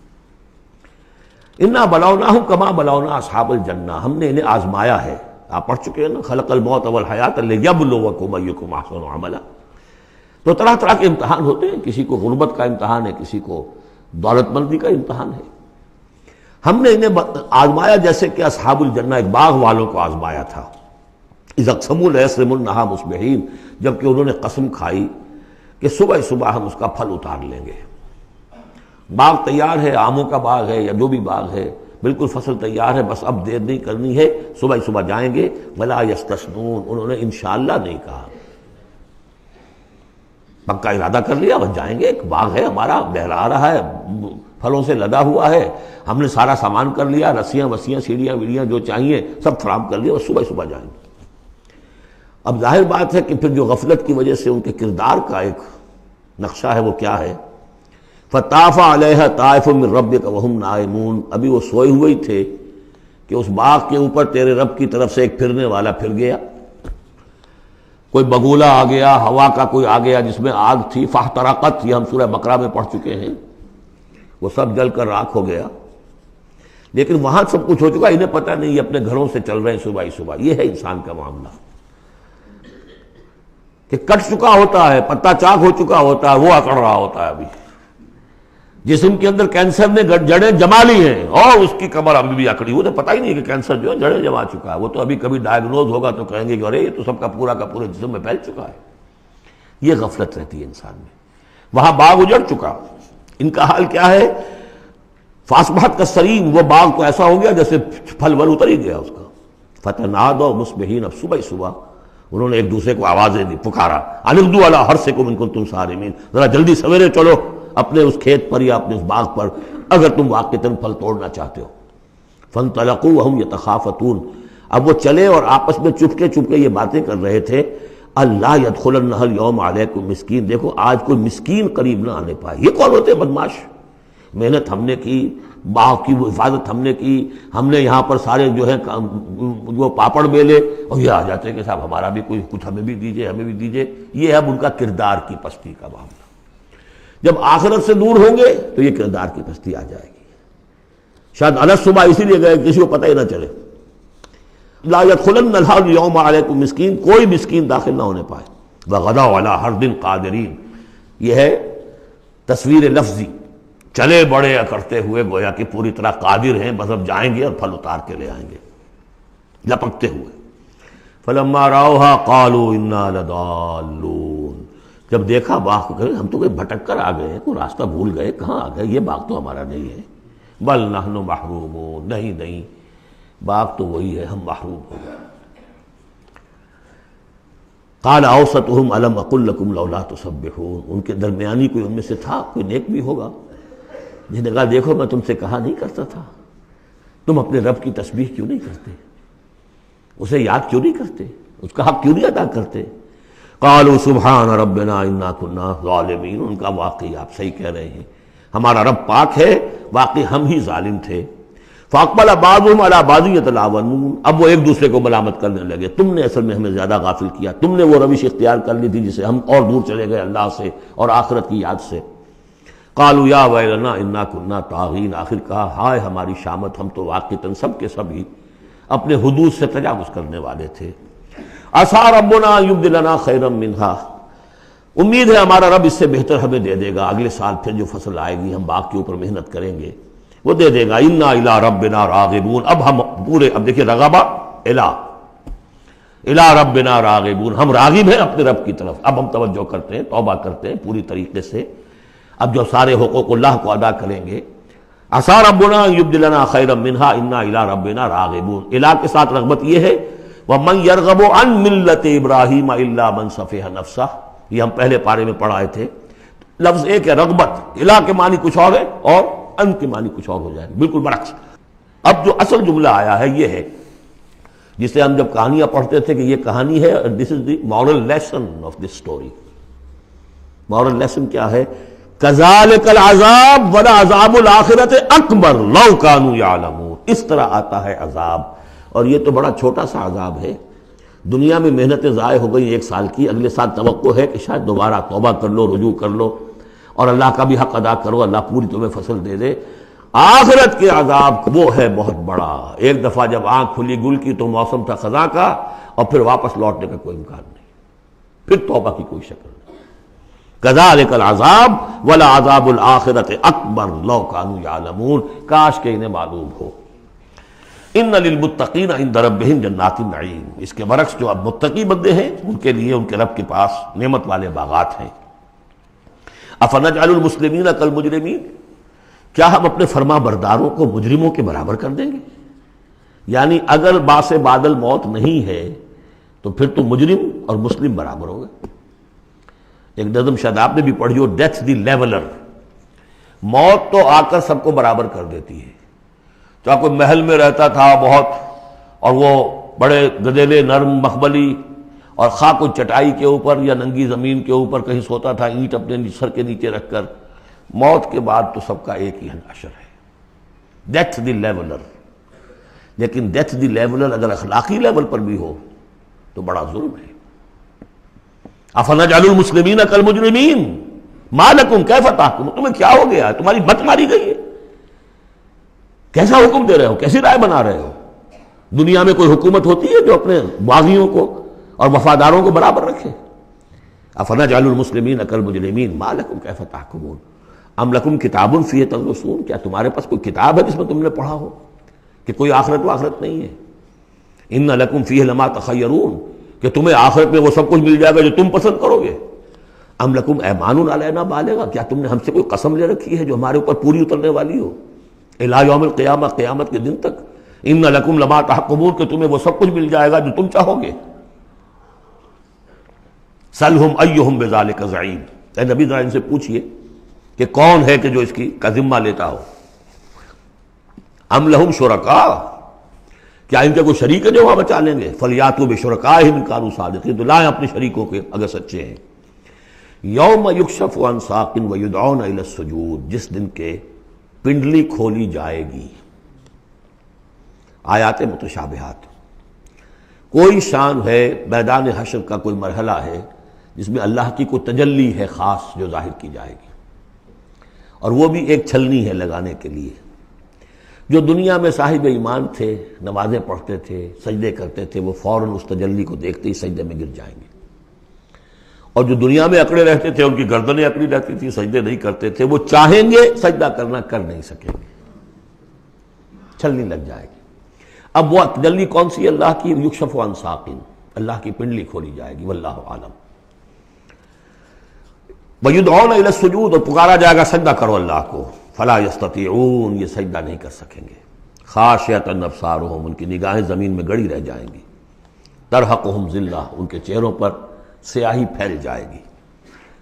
انا بلوناہم کما بلونا اصحاب الجنہ، ہم نے انہیں آزمایا ہے۔ آپ پڑھ چکے ہیں نا، خلق الموت والحیات لیبلوکم ایکم احسن عملا۔ تو طرح طرح کے امتحان ہوتے ہیں، کسی کو غربت کا امتحان ہے، کسی کو دولت مندی کا امتحان ہے۔ ہم نے انہیں آزمایا جیسے کہ اصحاب الجنہ ایک باغ والوں کو آزمایا تھا۔ اذ اقسموا لیصرمنھا مصبحین، جبکہ انہوں نے قسم کھائی کہ صبح صبح ہم اس کا پھل اتار لیں گے۔ باغ تیار ہے، آموں کا باغ ہے یا جو بھی باغ ہے، بالکل فصل تیار ہے، بس اب دیر نہیں کرنی ہے، صبح صبح جائیں گے۔ ولا یستثنون، انہوں نے انشاءاللہ نہیں کہا، پکا ارادہ کر لیا، بس جائیں گے، ایک باغ ہے ہمارا، بہلا رہا ہے، پھلوں سے لدا ہوا ہے، ہم نے سارا سامان کر لیا، رسیاں وسیاں سیڑھیاں ویڑیاں جو چاہیے سب فراہم کر لیا، بس صبح صبح جائیں گے۔ اب ظاہر بات ہے کہ پھر جو غفلت کی وجہ سے ان کے کردار کا ایک نقشہ ہے وہ کیا ہے، فطاف علیہ طائف من ربک وہم نائمون، ابھی وہ سوئے ہوئے ہی تھے کہ اس باغ کے اوپر تیرے رب کی طرف سے ایک پھرنے والا پھر گیا، کوئی بگولا آ گیا، ہوا کا کوئی آ گیا جس میں آگ تھی، فاحترقت، یہ ہم سورہ بقرہ میں پڑھ چکے ہیں، وہ سب جل کر راکھ ہو گیا۔ لیکن وہاں سب کچھ ہو چکا، انہیں پتہ نہیں، یہ اپنے گھروں سے چل رہے ہیں صبح ہی صبح۔ یہ ہے انسان کا معاملہ کہ کٹ چکا ہوتا ہے، پتا چاک ہو چکا ہوتا ہے، وہ اکڑ رہا ہوتا ہے۔ ابھی جسم کے اندر کینسر نے جڑیں جما لی ہیں اور اس کی کمر ابھی بھی اکڑی، وہ تو پتہ ہی نہیں کہ کینسر جو ہے جڑیں جما چکا ہے، وہ تو ابھی کبھی ڈائیگنوز ہوگا تو کہیں گے کہ ارے یہ تو سب کا پورا جسم میں پھیل چکا ہے۔ یہ غفلت رہتی ہے انسان میں۔ وہاں باغ اجڑ چکا، ان کا حال کیا ہے، فاصبحت کالصریم، وہ باغ تو ایسا ہو گیا جیسے پھل ول اتر ہی گیا اس کا۔ فتنادوا مصبحین، اب صبح صبح انہوں نے ایک دوسرے کو آوازیں دی، پکارا، ان اغدوا علی حرثکم ان کنتم صارمین، ذرا جلدی سویرے چلو اپنے اس کھیت پر یا اپنے اس باغ پر اگر تم واقعتاً پھل توڑنا چاہتے ہو۔ فانطلقوا وهم يتخافتون، اب وہ چلے اور آپس میں چپکے چپکے یہ باتیں کر رہے تھے، اللہ يدخلنها اليوم علیکم مسکین، دیکھو آج کوئی مسکین قریب نہ آنے پائے۔ یہ کون ہوتے ہیں بدماش؟ محنت ہم نے کی، باغ کی حفاظت ہم نے کی، ہم نے یہاں پر سارے جو ہے وہ پاپڑ بیلے، اور یہ آ جاتے ہیں کہ صاحب ہمارا بھی کوئی کچھ ہمیں بھی دیجئے، ہمیں بھی دیجئے۔ یہ ہے اب ان کا کردار کی پستی کا معاملہ۔ جب آخرت سے دور ہوں گے تو یہ کردار کی پستی آ جائے گی۔ شاید الگ صبح اسی لیے گئے کسی کو پتہ ہی نہ چلے۔ لا يدخلن اليوم علیکم مسکین، کوئی مسکین داخل نہ ہونے پائے۔ وغدوا علی حرد قادرین، یہ ہے تصویر لفظی، چلے بڑے کرتے ہوئے گویا کہ پوری طرح قادر ہیں، بس اب جائیں گے اور پھل اتار کے لے آئیں گے لپکتے ہوئے۔ فلما رأوها قالوا انا لضالون، جب دیکھا باغ کو کہ ہم تو کوئی بھٹک کر آ گئے، کوئی راستہ بھول گئے، کہاں آ گئے، یہ باغ تو ہمارا نہیں ہے۔ بل نحن محرومون، نہیں نہیں باغ تو وہی ہے، ہم محروم ہو گئے۔ قال اوسطهم الم اقل لكم لولا تسبحون، ان کے درمیانی کوئی ان میں سے تھا، کوئی نیک بھی ہوگا، جس نے کہا دیکھو میں تم سے کہا نہیں کرتا تھا، تم اپنے رب کی تسبیح کیوں نہیں کرتے، اسے یاد کیوں نہیں کرتے، اس کا حق کیوں نہیں ادا کرتے۔ قالوا سبحان ربنا انا كنا ظالمین، ان کا واقعی آپ صحیح کہہ رہے ہیں، ہمارا رب پاک ہے، واقعی ہم ہی ظالم تھے۔ فاقبل بعضهم على بعض يتلاونون، اب وہ ایک دوسرے کو ملامت کرنے لگے، تم نے اصل میں ہمیں زیادہ غافل کیا، تم نے وہ روش اختیار کر لی تھی جسے ہم اور دور چلے گئے اللہ سے اور آخرت کی یاد سے۔ قالوا یا ویلنا انا کنا طاغین، آخر کہا ہائے ہماری شامت، ہم تو واقعتاً سب کے سبھی اپنے حدود سے تجاوز کرنے والے تھے۔ عسیٰ ربنا ان یبدلنا خیرا منہا، امید ہے ہمارا رب اس سے بہتر ہمیں دے دے گا، اگلے سال پھر جو فصل آئے گی ہم باغ کے اوپر محنت کریں گے وہ دے دے گا۔ انا الی ربنا راغبون، اب ہم پورے، اب دیکھیں رغبہ الی ربنا راغبون، ہم راغب ہیں اپنے رب کی طرف، اب ہم توجہ کرتے ہیں، توبہ کرتے ہیں پوری طریقے سے، اب جو سارے حقوق اللہ کو ادا کریں گے۔ عسیٰ ربنا ان یبدلنا خیرا منہا انا الی ربنا راغبون، الی کے ساتھ رغبت یہ ہے وَمَن يَرْغَبُ عَن مِلَّةِ إِبْرَاهِيمَ إِلَّا مَن سَفِهَ نَفْسَهُ، یہ ہم پہلے پارے میں پڑھائے تھے۔ لفظ ایک ہے رغبت، الا کے معنی کچھ اور ہے اور ان کے معنی کچھ اور ہو جائے گا، بالکل برعکس۔ اب جو اصل جملہ آیا ہے یہ ہے جسے ہم جب کہانیاں پڑھتے تھے کہ یہ کہانی ہے، this is the moral lesson of this story. Moral lesson کیا ہے؟ کذالک العذاب ولعذاب الآخرۃ اکبر لو کانوا یعلمون، اس طرح آتا ہے عذاب، اور یہ تو بڑا چھوٹا سا عذاب ہے۔ دنیا میں محنتیں ضائع ہو گئی 1 سال کی، اگلے سال توقع ہے کہ شاید دوبارہ توبہ کر لو، رجوع کر لو اور اللہ کا بھی حق ادا کرو، اللہ پوری تمہیں فصل دے دے۔ آخرت کے عذاب وہ ہے بہت بڑا، ایک دفعہ جب آنکھ کھلی گل کی تو موسم تھا خزاں کا، اور پھر واپس لوٹنے کا کوئی امکان نہیں، پھر توبہ کی کوئی شکل نہیں۔ کذالک العذاب ولعذاب الآخرۃ اکبر لو کانوا یعلمون، کاش کہ انہیں معلوم ہو۔ ان للمتقین عند ربہم جنات النعیم، اس کے برعکس جو اب متقی بندے ہیں ان کے لیے ان کے رب کے پاس نعمت والے باغات ہیں۔ افنجعل المسلمین کالمجرمین، کیا ہم اپنے فرما برداروں کو مجرموں کے برابر کر دیں گے؟ یعنی اگر باعث بادل موت نہیں ہے تو پھر تو مجرم اور مسلم برابر ہو گئے۔ ایک نظم شاید آپ نے بھی پڑھی ہو، ڈیتھ دی لیولر، موت تو آ کر سب کو برابر کر دیتی ہے۔ چاہے کوئی محل میں رہتا تھا بہت اور وہ بڑے گدیلے نرم مخبلی، اور خواہ کوئی چٹائی کے اوپر یا ننگی زمین کے اوپر کہیں سوتا تھا اینٹ اپنے سر کے نیچے رکھ کر، موت کے بعد تو سب کا ایک ہی حشر ہے، ڈیتھ دی لیولر۔ لیکن ڈیتھ دی لیولر اگر اخلاقی لیول پر بھی ہو تو بڑا ظلم ہے۔ افنجعل المسلمین کالمجرمین ما لکم کیف تحکمون، تمہیں کیا ہو گیا ہے، تمہاری بت ماری گئی ہے، کیسا حکم دے رہے ہو، کیسی رائے بنا رہے ہو؟ دنیا میں کوئی حکومت ہوتی ہے جو اپنے باغیوں کو اور وفاداروں کو برابر رکھے؟ افنجعل المسلمین کالمجرمین ما لکم کیف تحکمون ام لکم کتاب فیہ تدرسون، کیا تمہارے پاس کوئی کتاب ہے جس میں تم نے پڑھا ہو کہ کوئی آخرت و آخرت نہیں ہے؟ ان لکم فیہ لما تخیرون، کہ تمہیں آخرت میں وہ سب کچھ مل جائے گا جو تم پسند کرو گے۔ ام لکم ایمان علینا بالغہ، کیا تم نے ہم سے کوئی قسم لے رکھی ہے جو ہمارے اوپر پوری اترنے والی ہو الی یوم القیامہ، قیامت کے دن تک؟ ان لکم لما تحکمون، کہ تمہیں وہ سب کچھ مل جائے گا جو تم چاہو گے۔ سلہم ایہم بذالک زعیم، اے نبی ذرا ان سے پوچھئے کہ کون ہے کہ جو اس کی کا ذمہ لیتا ہو۔ ام لہم شرکاء، کیا ان کے کوئی شریک ہے جو وہاں بچا لیں گے؟ فلیاتوا بشرکائہم ان کانوا صادقین، تو لائیں اپنے شریکوں کے اگر سچے ہیں۔ یوم یکشف عن ساق ویدعون الی السجود، جس دن کے پنڈلی کھولی جائے گی۔ آیات متشابہات، کوئی شان ہے میدان حشر کا، کوئی مرحلہ ہے جس میں اللہ کی کوئی تجلی ہے خاص جو ظاہر کی جائے گی، اور وہ بھی ایک چھلنی ہے لگانے کے لیے۔ جو دنیا میں صاحب ایمان تھے، نمازیں پڑھتے تھے، سجدے کرتے تھے، وہ فوراً اس تجلی کو دیکھتے ہی سجدے میں گر جائیں گے، اور جو دنیا میں اکڑے رہتے تھے ان کی گردنیں اکڑی رہتی تھی، سجدے نہیں کرتے تھے، وہ چاہیں گے سجدہ کرنا کر نہیں سکیں گے، چھلنی لگ جائے گی۔ اب وہ تجلی کون سی؟ اللہ کی، یکشف عن ساق، اللہ کی پنڈلی کھولی جائے گی، واللہ عالم۔ وَيُدْعَوْنَ إِلَى السُّجُودِ، اور پکارا جائے گا سجدہ کرو اللہ کو، فَلَا يَسْتَطِيعُونَ، یہ سجدہ نہیں کر سکیں گے۔ خاشعۃ ابصارہم، ان کی نگاہیں زمین میں گڑی رہ جائیں گی۔ ترہقہم ذلہ، ان کے چہروں پر سیاہی پھیل جائے گی۔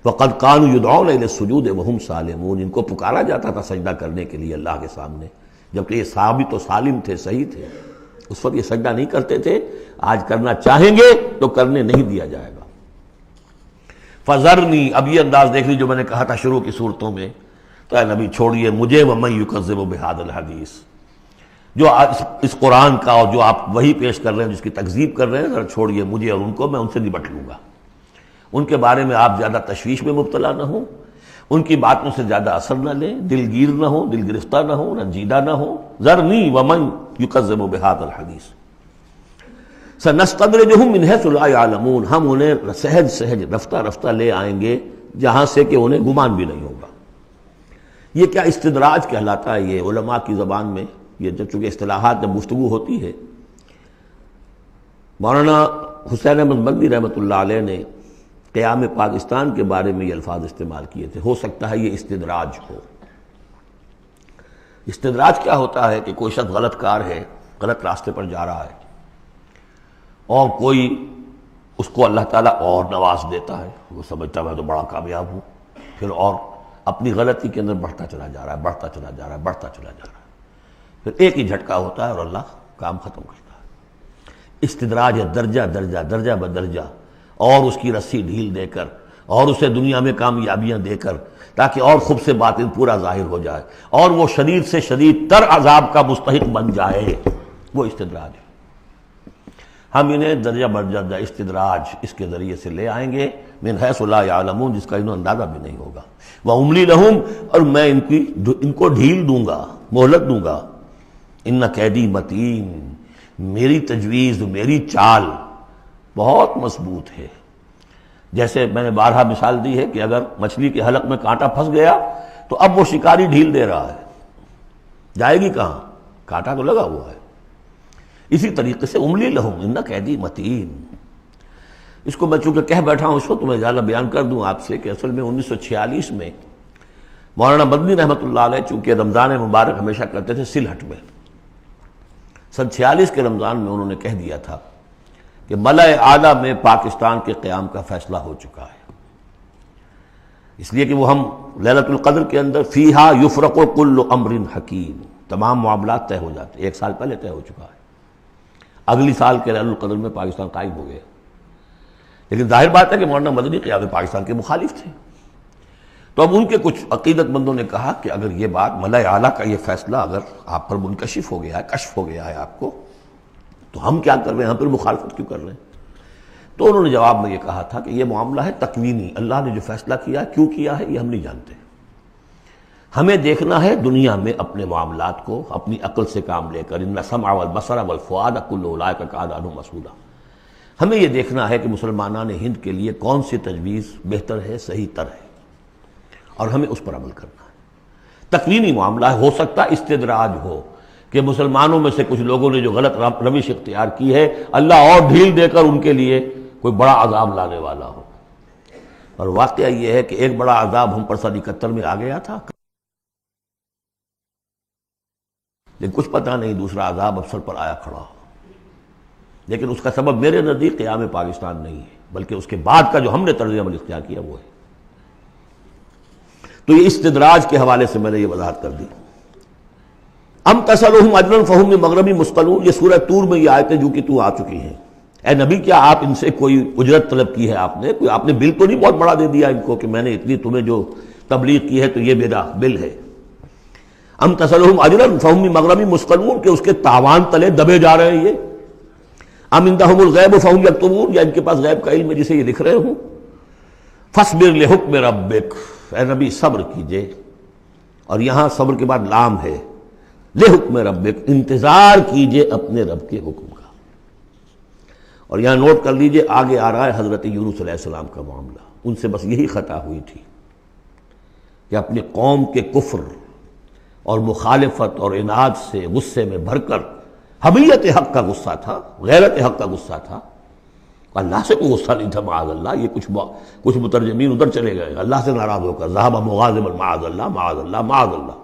وَقَدْ كَانُوا يُدْعَوْنَ إِلَى السُّجُودِ وَهُمْ سَالِمُونَ، ان کو پکارا جاتا تھا سجدہ کرنے کے لیے اللہ کے سامنے، جبکہ یہ ثابت و سالم تھے، صحیح تھے، اس وقت یہ سجدہ نہیں کرتے تھے۔ آج کرنا چاہیں گے تو کرنے نہیں دیا جائے گا۔ فَذَرْنِي، اب یہ انداز دیکھ لی جو میں نے کہا تھا شروع کی صورتوں میں، تو اے نبی چھوڑیے مجھے، وَمَن يُكَذِّبُ بِهَذَا الْحَدِيث، جو اس قرآن کا اور جو آپ وہی پیش کر رہے ہیں جس کی تکذیب کر رہے ہیں، ذرا چھوڑیے مجھے اور ان کو، میں ان سے نبٹ لوں گا، ان کے بارے میں آپ زیادہ تشویش میں مبتلا نہ ہوں۔ ان کی باتوں سے زیادہ اثر نہ لیں، دلگیر نہ ہو، دل گرفتہ نہ ہو، رنجیدہ نہ ہو. ذرنی ومن یکذب بہذا الحدیث سنستدرجہم من حیث لا یعلمون، ہم انہیں سہج سہج رفتہ رفتہ لے آئیں گے جہاں سے کہ انہیں گمان بھی نہیں ہوگا. یہ کیا استدراج کہلاتا ہے یہ علماء کی زبان میں. یہ جب چونکہ اصطلاحات جب گفتگو ہوتی ہے، مولانا حسین احمد مدنی رحمۃ اللہ علیہ نے قیام پاکستان کے بارے میں یہ الفاظ استعمال کیے تھے. ہو سکتا ہے یہ استدراج ہو. استدراج کیا ہوتا ہے کہ کوئی شخص غلط کار ہے، غلط راستے پر جا رہا ہے، اور کوئی اس کو اللہ تعالیٰ اور نواز دیتا ہے، وہ سمجھتا ہے میں تو بڑا کامیاب ہوں، پھر اور اپنی غلطی کے اندر بڑھتا چلا جا رہا ہے، بڑھتا چلا جا رہا ہے، بڑھتا چلا جا رہا ہے، پھر ایک ہی جھٹکا ہوتا ہے اور اللہ کام ختم کرتا ہے. استدراج ہے درجہ درجہ، درجہ بدرجہ، اور اس کی رسی ڈھیل دے کر، اور اسے دنیا میں کامیابیاں دے کر، تاکہ اور خوب سے باطن پورا ظاہر ہو جائے اور وہ شدید سے شدید تر عذاب کا مستحق بن جائے. وہ استدراج ہے. ہم انہیں درجہ بدرجہ استدراج اس کے ذریعے سے لے آئیں گے من حیث لا یعلمون، جس کا انہیں اندازہ بھی نہیں ہوگا. وَأُمْلِي لَهُمْ، اور میں ان کو ڈھیل دوں گا، مہلت دوں گا. ان قیدی متین، میری تجویز، میری چال بہت مضبوط ہے. جیسے میں نے بارہا مثال دی ہے کہ اگر مچھلی کے حلق میں کانٹا پھنس گیا تو اب وہ شکاری ڈھیل دے رہا ہے، جائے گی کہاں؟ کانٹا تو لگا ہوا ہے. اسی طریقے سے املی لہم ان قیدی متین. اس کو میں چونکہ کہہ بیٹھا ہوں، اس کو تو میں زیادہ بیان کر دوں آپ سے کہ اصل میں 1946 میں مولانا مدنی رحمۃ اللہ علیہ چونکہ رمضان مبارک ہمیشہ کرتے تھے سلہٹ میں، سن 46 کے رمضان میں انہوں نے کہہ دیا تھا کہ ملأ اعلیٰ میں پاکستان کے قیام کا فیصلہ ہو چکا ہے. اس لیے کہ وہ ہم لیلۃ القدر کے اندر فیہا یفرق کل امر حکیم، تمام معاملات طے ہو جاتے، 1 سال پہلے طے ہو چکا ہے. اگلی سال کے لیلۃ القدر میں پاکستان قائم ہو گیا. لیکن ظاہر بات ہے کہ مولانا مدنی قیام پاکستان کے مخالف تھے. تو اب ان کے کچھ عقیدت مندوں نے کہا کہ اگر یہ بات ملأ اعلیٰ کا یہ فیصلہ اگر آپ پر منکشف ہو گیا ہے، کشف ہو گیا ہے آپ کو، تو ہم کیا کر رہے ہیں، ہم پھر مخالفت کیوں کر رہے ہیں؟ تو انہوں نے جواب میں یہ کہا تھا کہ یہ معاملہ ہے تکوینی، اللہ نے جو فیصلہ کیا ہے، کیوں کیا ہے، یہ ہم نہیں جانتے. ہمیں دیکھنا ہے دنیا میں اپنے معاملات کو اپنی عقل سے کام لے کر. ان السمع والبصر والفؤاد کل اولئک کان عنہ مسئولا. ہمیں یہ دیکھنا ہے کہ مسلمانان ہند کے لیے کون سی تجویز بہتر ہے، صحیح تر ہے، اور ہمیں اس پر عمل کرنا ہے. تکوینی معاملہ ہے. ہو سکتا استدراج ہو کہ مسلمانوں میں سے کچھ لوگوں نے جو غلط روش اختیار کی ہے، اللہ اور ڈھیل دے کر ان کے لیے کوئی بڑا عذاب لانے والا ہو. اور واقعہ یہ ہے کہ ایک بڑا عذاب ہم پر سن 71 میں آ گیا تھا، لیکن کچھ پتہ نہیں دوسرا عذاب اب سر پر آیا کھڑا ہو. لیکن اس کا سبب میرے نزدیک قیام پاکستان نہیں ہے، بلکہ اس کے بعد کا جو ہم نے طرز عمل اختیار کیا وہ ہے. تو یہ استدراج کے حوالے سے میں نے یہ وضاحت کر دی. ام تسألہم اجرا فہم من مغرم مثقلون، یہ سورہ طور میں یہ آیتیں جو کہ تو آ چکی ہیں. اے نبی کیا آپ ان سے کوئی اجرت طلب کی ہے؟ آپ نے بل تو نہیں بہت بڑا دے دیا ان کو کہ میں نے اتنی تمہیں جو تبلیغ کی ہے تو یہ میرا بل ہے. ام تسألہم اجرا فہم من مغرم مثقلون، کہ اس کے تاوان تلے دبے جا رہے ہیں یہ. ام عندہم الغیب فہم یکتبون، یا ان کے پاس غیب کا علم ہے جسے یہ لکھ رہے ہوں. فاصبر لحکم ربک، اے نبی صبر کیجئے. اور یہاں صبر کے بعد لام ہے، لحکم ربک، انتظار کیجئے اپنے رب کے حکم کا. اور یہاں نوٹ کر لیجئے آگے آ رہا ہے حضرت یونس علیہ السلام کا معاملہ. ان سے بس یہی خطا ہوئی تھی کہ اپنی قوم کے کفر اور مخالفت اور عناد سے غصے میں بھر کر، حمیت حق کا غصہ تھا، غیرت حق کا غصہ تھا. اللہ سے کوئی غصہ نہیں تھا معاذ اللہ. یہ کچھ مترجمین ادھر چلے گئے اللہ سے ناراض ہو کر، ذهب مغاضبا معاذ اللہ معاذ اللہ معاذ اللہ.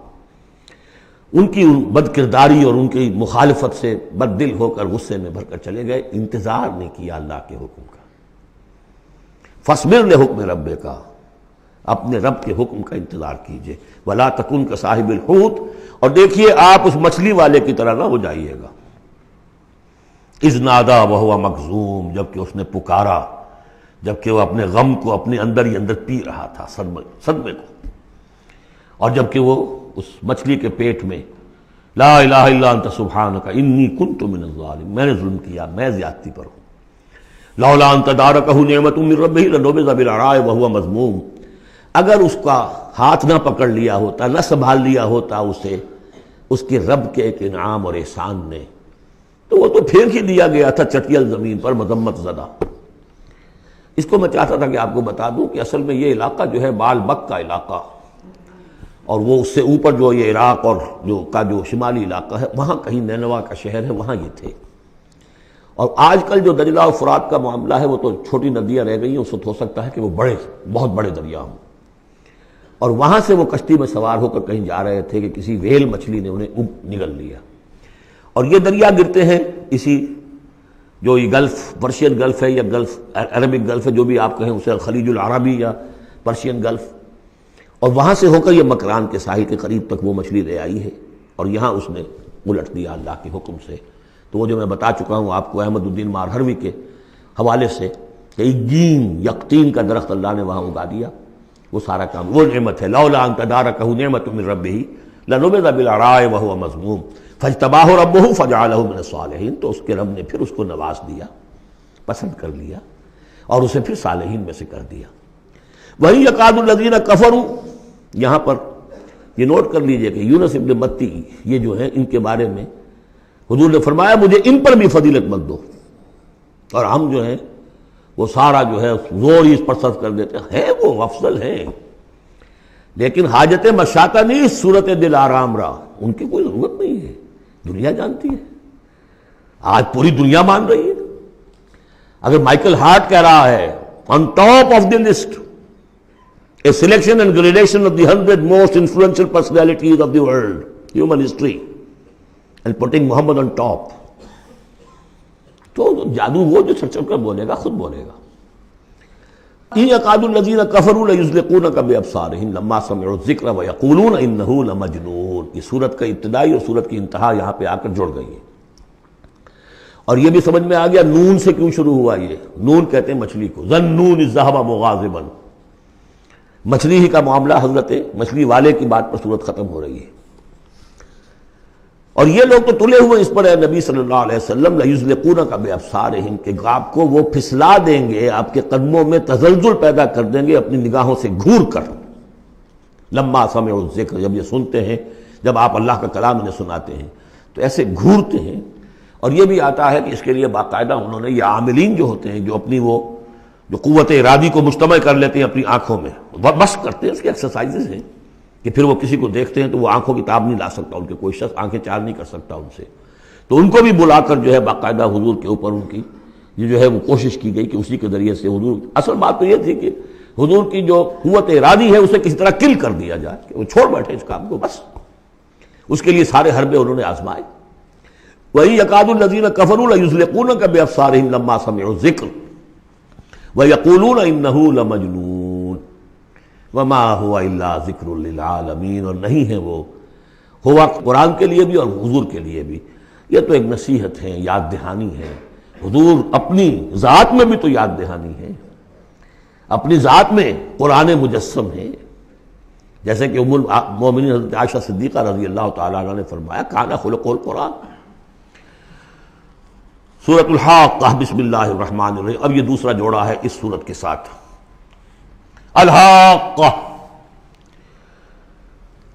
ان کی بد کرداری اور ان کی مخالفت سے بد دل ہو کر غصے میں بھر کر چلے گئے، انتظار نہیں کیا اللہ کے حکم کا. فاصبر لحکم ربک، اپنے رب کے حکم کا انتظار کیجئے. ولا تکن کصاحب الحوت، اور دیکھیے آپ اس مچھلی والے کی طرح نہ ہو جائیے گا. اذ نادا وہو مکظوم، جبکہ اس نے پکارا جبکہ وہ اپنے غم کو اپنے اندر ہی اندر پی رہا تھا، صدمے کو. اور جبکہ وہ اس مچھلی کے پیٹ میں لا الہ الا انت سبحانک انی کنت من الظالمین، میں نے ظلم کیا، میں زیادتی پر ہوں. لولا ان تدارکہ نعمت من ربہ لنبذ بالعراء وہو مذموم. اگر اس کا ہاتھ نہ پکڑ لیا ہوتا، نہ سنبھال لیا ہوتا اسے اس کے رب کے ایک انعام اور احسان نے، تو وہ تو پھینک ہی دیا گیا تھا چٹیل زمین پر مذمت زدہ۔ اس کو میں چاہتا تھا کہ آپ کو بتا دوں کہ اصل میں یہ علاقہ جو ہے بال بک کا علاقہ، اور وہ اس سے اوپر جو یہ عراق اور جو شمالی علاقہ ہے وہاں کہیں نینوا کا شہر ہے، وہاں یہ تھے۔ اور آج کل جو دجلہ اور فرات کا معاملہ ہے وہ تو چھوٹی ندیاں رہ گئی ہیں، اس وقت ہو سکتا ہے کہ وہ بہت بڑے دریا ہوں۔ اور وہاں سے وہ کشتی میں سوار ہو کر کہیں جا رہے تھے کہ کسی ویل مچھلی نے انہیں نگل لیا، اور یہ دریا گرتے ہیں اسی جو یہ گلف، پرشین گلف ہے یا گلف عربک گلف ہے، جو بھی آپ کہیں اسے، خلیج العربی یا پرشین گلف، اور وہاں سے ہو کر یہ مکران کے ساحل کے قریب تک وہ مچھلی لے آئی ہے، اور یہاں اس نے الٹ دیا اللہ کے حکم سے۔ تو وہ جو میں بتا چکا ہوں آپ کو احمد الدین مارہروی کے حوالے سے کہ ایگین یقطین کا درخت اللہ نے وہاں اگا دیا، وہ سارا کام وہ نعمت ہے۔ لولا ان تدارکہ نعمت من ربہ لنبذ بالعراء وہو مذموم فاجتباہ ربہ فجعلہ من الصالحین، تو اس کے رب نے پھر اس کو نواز دیا، پسند کر لیا، اور اسے پھر صالحین میں سے کر دیا۔ وہی یکاد الذین کفروا، یہاں پر یہ نوٹ کر لیجئے کہ یونس ابن متی یہ جو ہے ان کے بارے میں حضور نے فرمایا مجھے ان پر بھی فضیلت مت دو، اور ہم جو ہیں وہ سارا جو ہے زور ہی اس پر صرف کر دیتے ہیں، وہ افضل ہیں لیکن حاجت مشاطہ نہیں، صورت دل آرام را، ان کی کوئی ضرورت نہیں ہے، دنیا جانتی ہے، آج پوری دنیا مان رہی ہے۔ اگر مائیکل ہارٹ کہہ رہا ہے on top of the list a selection and gradation of the 100 most influential personalities of the world, human history, and putting Muhammad on top, تو جادو وہ جو چڑھ کر بولے گا خود بولے گا۔ ان یکاد الذین کفروا لیزلقونک بابصارہم لما سمعوا الذکر ویقولون انہ لمجنون، یہ سورت کا ابتدائی اور سورت کی انتہا یہاں پہ آ کر جڑ گئی ہے۔ اور یہ بھی سمجھ میں آ گیا نون سے کیوں شروع ہوا، یہ نون کہتے ہیں مچھلی کو، ظنون اذ ذہب مغاضبا، مچھلی ہی کا معاملہ، حضرت مچھلی والے کی بات پر صورت ختم ہو رہی ہے۔ اور یہ لوگ تو تلے ہوئے اس پر ہے نبی صلی اللہ علیہ وسلم لیزلقونک بابصارہم، کہ آپ کو وہ پھسلا دیں گے، آپ کے قدموں میں تزلزل پیدا کر دیں گے اپنی نگاہوں سے گھور کر۔ لما سمعوا الذکر، جب یہ سنتے ہیں، جب آپ اللہ کا کلام انہیں سناتے ہیں تو ایسے گھورتے ہیں۔ اور یہ بھی آتا ہے کہ اس کے لیے باقاعدہ انہوں نے یہ عاملین جو ہوتے ہیں، جو اپنی وہ جو قوت ارادی کو مجتمع کر لیتے ہیں اپنی آنکھوں میں، بس کرتے ہیں، اس کی ایکسرسائزز ہیں کہ پھر وہ کسی کو دیکھتے ہیں تو وہ آنکھوں کی تاب نہیں لا سکتا، ان کے کوئی شخص آنکھیں چار نہیں کر سکتا ان سے، تو ان کو بھی بلا کر جو ہے باقاعدہ حضور کے اوپر ان کی یہ جو ہے وہ کوشش کی گئی کہ اسی کے ذریعے سے حضور، اصل بات تو یہ تھی کہ حضور کی جو قوت ارادی ہے اسے کسی طرح کل کر دیا جائے کہ وہ چھوڑ بیٹھے اس کام کو، بس اس کے لیے سارے حربے انہوں نے آزمائے۔ وہی یکاد الذین کفروا لیزلقونک بابصارہم لما سمعوا الذکر ویقولون انہ لمجنون وما ہوا الا ذکر للعالمین، اور نہیں ہے وہ، ہوا قرآن کے لیے بھی اور حضور کے لیے بھی، یہ تو ایک نصیحت ہے، یاد دہانی ہے۔ حضور اپنی ذات میں بھی تو یاد دہانی ہے، اپنی ذات میں قرآن مجسم ہے، جیسے کہ ام المومنین حضرت عائشہ صدیقہ رضی اللہ تعالیٰ عنہ نے فرمایا کان خلق القرآن۔ سورۃ الحاقہ، بسم اللہ الرحمن الرحیم، اب یہ دوسرا جوڑا ہے اس سورت کے ساتھ۔ الحاقہ،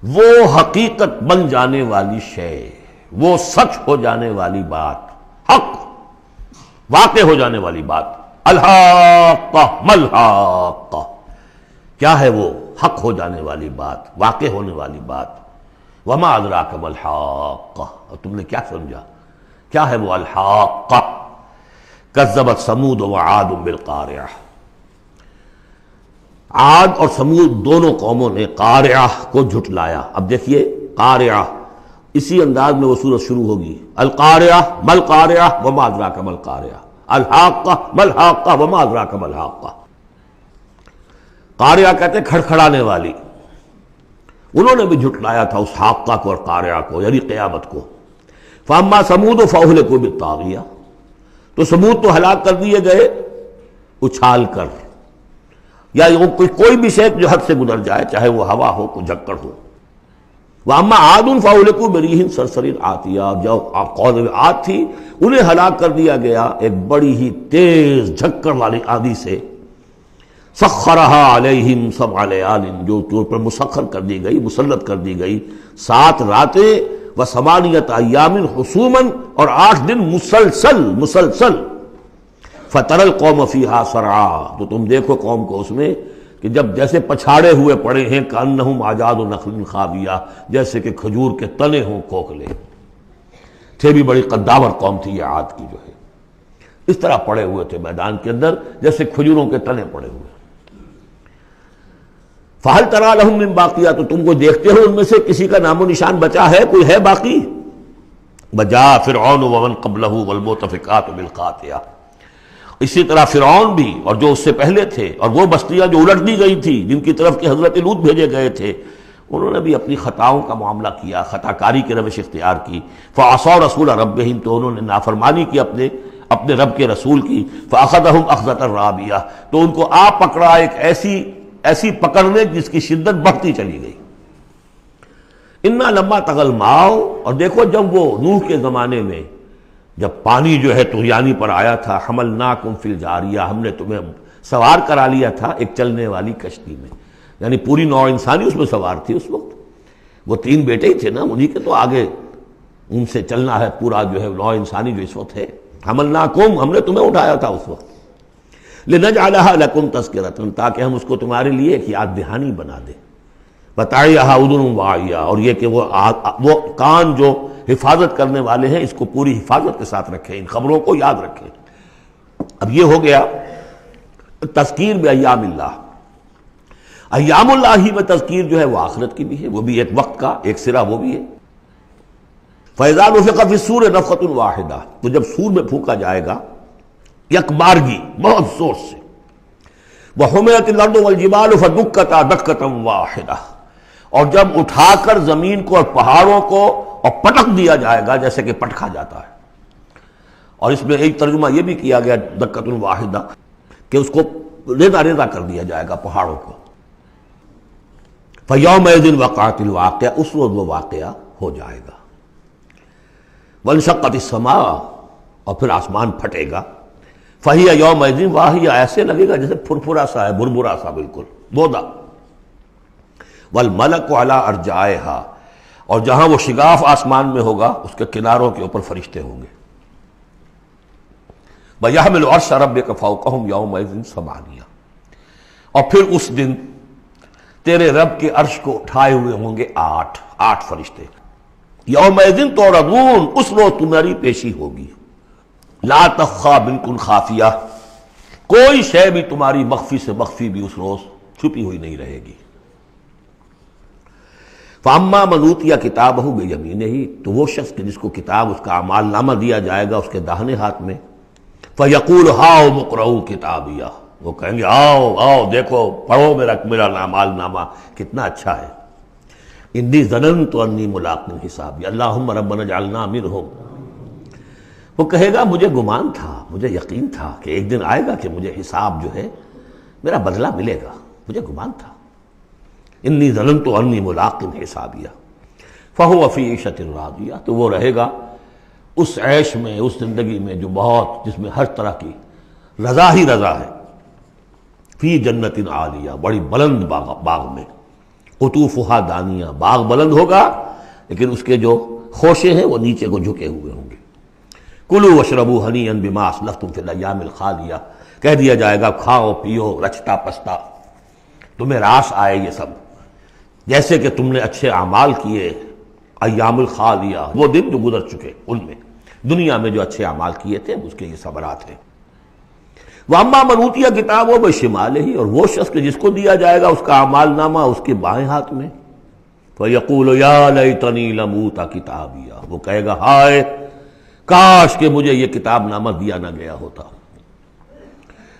وہ حقیقت بن جانے والی شے، وہ سچ ہو جانے والی بات، حق واقع ہو جانے والی بات۔ الحاقہ ملحاقہ، کیا ہے وہ حق ہو جانے والی بات، واقع ہونے والی بات۔ وما ادراک ملحاقہ، اور تم نے کیا سمجھا کیا ہے وہ الحاقہ؟ کذبت ثمود وعاد بالقارعہ، عاد اور سمود دونوں قوموں نے قارعہ کو جھٹلایا۔ اب دیکھیے قارعہ، اسی انداز میں وہ سورت شروع ہوگی، القارعہ مل قارعہ وما ادراک مل قارعہ، الحاقہ مل حاقہ وما ادراک مل حاقہ۔ قارعہ کہتے ہیں کھڑکھڑانے والی، انہوں نے بھی جھٹلایا تھا اس حاقہ کو اور قارعہ کو، یعنی قیامت کو۔ فاما ثمود فاہلکوا بالطاغیہ، تو سمود تو ہلاک کر دیے گئے اچھال کر، یا کوئی بھی شے جو حد سے گزر جائے، چاہے وہ ہوا ہو کوئی جھکڑ ہو۔ واما عاد فاہلکوا بریح صرصر عاتیہ، جو قوم عاد تھی انہیں ہلاک کر دیا گیا ایک بڑی ہی تیز جھکڑ والی آندھی سے۔ سخرها علیہم 7 لیال، جو پر مسخر کر دی گئی، مسلط کر دی گئی 7 راتیں، و8 ایام حسوما، اور 8 دن مسلسل فتر القوم فیہا صرعا، تو تم دیکھو قوم کو اس میں کہ جب جیسے پچھاڑے ہوئے پڑے ہیں، کأنہم اعجاز نخل خاویہ، جیسے کہ کھجور کے تنے ہوں کھوکھلے، تھے بھی بڑی قداور قوم تھی یہ عاد کی جو ہے، اس طرح پڑے ہوئے تھے میدان کے اندر جیسے کھجوروں کے تنے پڑے ہوئے۔ فَهَلْ تَرَىٰ لَهُم مِّن بَاقِیَةٍ، تو تم کو دیکھتے ہو ان میں سے کسی کا نام و نشان بچا ہے، کوئی ہے باقی؟ وَجَاءَ فِرْعَوْنُ وَمَنْ قَبْلَهُ وَالْمُؤْتَفِكَاتُ بِالْخَاطِئَةِ، اسی طرح فرعون بھی اور جو اس سے پہلے تھے، اور وہ بستیاں جو الٹ دی گئی تھی جن کی طرف کہ حضرت لوط بھیجے گئے تھے، انہوں نے بھی اپنی خطاؤں کا معاملہ کیا، خطا کاری کی روش اختیار کی۔ فَعَصَوْا رَسُولَ رَبِّهِمْ، تو انہوں نے نافرمانی کی اپنے رب کے رسول کی۔ فَأَخَذَهُمْ أَخْذَةً رَابِيَةً، تو ان کو آ پکڑا ایک ایسی پکڑنے جس کی شدت بڑھتی چلی گئی۔ اِنَّا لَمَّا طَغَى الْمَاءُ، اور دیکھو جب وہ نوح کے زمانے میں جب پانی جو ہے طغیانی پر آیا تھا، حملناکم فی الجاریہ، ہم نے تمہیں سوار کرا لیا تھا ایک چلنے والی کشتی میں، یعنی پوری نوع انسانی اس میں سوار تھی اس وقت، وہ 3 بیٹے ہی تھے نا، انہی کے تو آگے ان سے چلنا ہے پورا جو ہے نوع انسانی جو اس وقت ہے۔ حملناکم، ہم نے تمہیں اٹھایا تھا اس وقت، لنجعلها لکم تذکرۃ، تاکہ ہم اس کو تمہارے لیے ایک یاد دہانی بنا دیں، بتائیہا اذن واعیہ، اور یہ کہ وہ کان جو حفاظت کرنے والے ہیں اس کو پوری حفاظت کے ساتھ رکھیں، ان خبروں کو یاد رکھیں۔ اب یہ ہو گیا تذکیر بایام اللہ، ایام اللہ ہی میں تذکیر جو ہے وہ آخرت کی بھی ہے، وہ بھی ایک وقت کا ایک سرا وہ بھی ہے۔ فَإِذَا نُفِخَ فِي الصُّورِ نَفْخَةٌ وَاحِدَةٌ، تو جب سور میں پھونکا جائے گا یک بارگی بہت زور سے، وَحُمِلَتِ الْأَرْضُ وَالْجِبَالُ فَدُكَّتَا دَكَّةً وَاحِدَةً، اور جب اٹھا کر زمین کو اور پہاڑوں کو اور پٹک دیا جائے گا جیسے کہ پٹکا جاتا ہے۔ اور اس میں ایک ترجمہ یہ بھی کیا گیا دکۃ واحدہ کہ اس کو ریزہ ریزہ کر دیا جائے گا پہاڑوں کو۔ فَيَوْمَئِذٍ وَقَعَتِ الْوَاقِعَةُ، اس روز وہ واقعہ ہو جائے گا۔ وَانشَقَّتِ السَّمَاءُ، اور پھر آسمان پھٹے گا۔ فَهِيَ يَوْمَئِذٍ وَاهِيَةٌ، ایسے لگے گا جیسے پھرپھرا سا ہے، بھربھرا سا، بالکل بودا۔ وَالْمَلَكُ عَلَىٰ أَرْجَائِهَا، اور جہاں وہ شگاف آسمان میں ہوگا اس کے کناروں کے اوپر فرشتے ہوں گے۔ وَيَحْمِلُ عَرْشَ رَبِّكَ فَوْقَهُمْ يَوْمَئِذٍ ثَمَانِيَةٌ، اور پھر اس دن تیرے رب کے عرش کو اٹھائے ہوئے ہوں گے 8 فرشتے۔ یومئذ تعرضون، اس روز تمہاری پیشی ہوگی۔ لا تخفی منکم خافیہ، کوئی شے بھی تمہاری مخفی سے مخفی بھی اس روز چھپی ہوئی نہیں رہے گی۔ فَأَمَّا مَنْ أُوتِیَ کِتَابَهُ بِیَمِینِهِ، تو وہ شخص کہ جس کو کتاب اس کا اعمال نامہ دیا جائے گا اس کے داہنے ہاتھ میں، فَیَقُولُ هَاؤْمُ اقْرَءُوا کِتَابِیَہ، وہ کہیں گے آؤ دیکھو پڑھو میرا اعمال نامہ کتنا اچھا ہے۔ انی ظننت انی ملاق حسابی اللہم ربنا اجعلنا منہم، وہ کہے گا مجھے گمان تھا، مجھے یقین تھا کہ ایک دن آئے گا کہ مجھے حساب جو ہے میرا بدلہ ملے گا، مجھے گمان تھا۔ انی ظننت انی ملاق حسابیہ فہو فی عیشۃ راضیہ، تو وہ رہے گا اس عیش میں، اس زندگی میں جو بہت، جس میں ہر طرح کی رضا ہی رضا ہے۔ فی جنت عالیہ، بڑی بلند باغ میں، قطوفہا دانیہ، باغ بلند ہوگا لیکن اس کے جو خوشے ہیں وہ نیچے کو جھکے ہوئے ہوں گے۔ کلوا واشربوا ہنیئا بما اسلفتم فی الایام الخالیہ، کہہ دیا جائے گا کھاؤ پیو رچتا پستا، تمہیں راس آئے یہ سب، جیسے کہ تم نے اچھے اعمال کیے۔ ایام الخالیہ، وہ دن جو گزر چکے، ان میں دنیا میں جو اچھے اعمال کیے تھے اس کے یہ ثمرات ہیں۔ وَأَمَّا مَنْ أُوتِیَ کِتَابَهُ بِشِمَالِهِ، اور وہ شخص کہ جس کو دیا جائے گا اس کا اعمال نامہ اس کے بائیں ہاتھ میں، فَيَقُولُ يَا لَيْتَنِي لَمْ أُوتَ کِتَابِیَہ، وہ کہے گا ہائے کاش کہ مجھے یہ کتاب نامہ دیا نہ گیا ہوتا،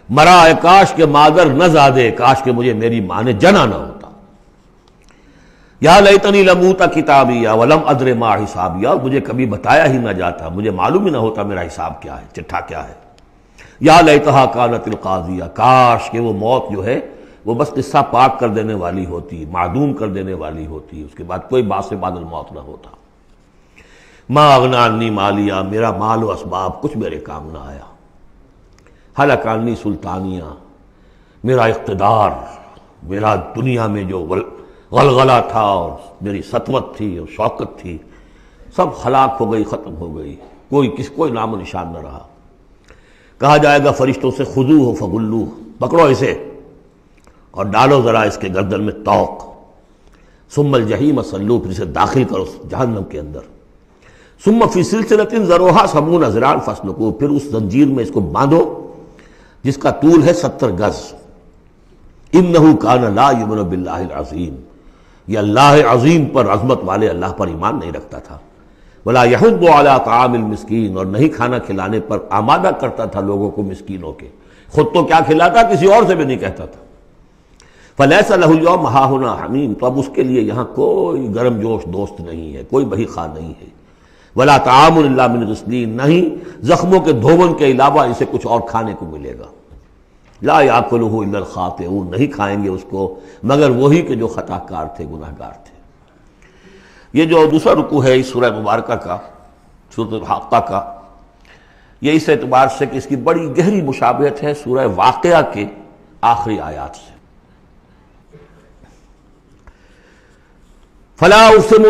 مرا کاش کہ مادر نہ زادے، کاش کہ مجھے میری ماں نے جنا نہ ہوتا۔ یا لیتنی لم اوت کتابیہ ولم ادر ما حسابیہ، مجھے کبھی بتایا ہی نہ جاتا، مجھے معلوم ہی نہ ہوتا میرا حساب کیا ہے، چٹھا کیا ہے۔ یا لیتہا کانت القاضیہ، کاش کہ وہ موت جو ہے وہ بس قصہ پاک کر دینے والی ہوتی، معدوم کر دینے والی ہوتی، اس کے بعد کوئی باعث بعد الموت نہ ہوتا۔ ما اغنی عنی مالیہ، میرا مال و اسباب کچھ میرے کام نہ آیا۔ ہلک عنی سلطانیہ، میرا اقتدار، میرا دنیا میں جو غلغلہ تھا اور میری سطوت تھی اور شوکت تھی، سب ہلاک ہو گئی، ختم ہو گئی، کوئی نام و نشان نہ رہا۔ کہا جائے گا فرشتوں سے خذوہ فغلوہ، پکڑو اسے اور ڈالو ذرا اس کے گردن میں طوق، ثم الجحیم صلوہ، پھر اسے داخل کرو جہنم کے اندر، ثم فی سلسلۃ ذرعها 70 ذراعا فاسلکوہ، پھر اس زنجیر میں اس کو باندھو جس کا طول ہے 70 گز۔ انہ کان لا یؤمن باللہ العظیم، یہ اللہ عظیم پر، عظمت والے اللہ پر ایمان نہیں رکھتا تھا۔ ولا یحض علی طعام المسکین، اور نہیں کھانا کھلانے پر آمادہ کرتا تھا لوگوں کو مسکینوں کے، خود تو کیا کھلاتا کسی اور سے بھی نہیں کہتا تھا۔ فلیس لہ اليوم ہاہنا حمیم، تو اب اس کے لیے یہاں کوئی گرم جوش دوست نہیں ہے، کوئی بہی خواہ نہیں ہے۔ ولا طعام الا من غسلین، نہیں زخموں کے دھون کے علاوہ اسے کچھ اور کھانے کو ملے گا۔ لا یاکلہ الا الخاطئون، نہیں کھائیں گے اس کو مگر وہی کہ جو خطا کار تھے، گناہ گار تھے۔ یہ جو دوسرا رکوع ہے اس سورہ مبارکہ کا، سورۃ الحاقہ کا، یہ اس اعتبار سے کہ اس کی بڑی گہری مشابہت ہے سورہ واقعہ کے آخری آیات سے۔ فلا اقسم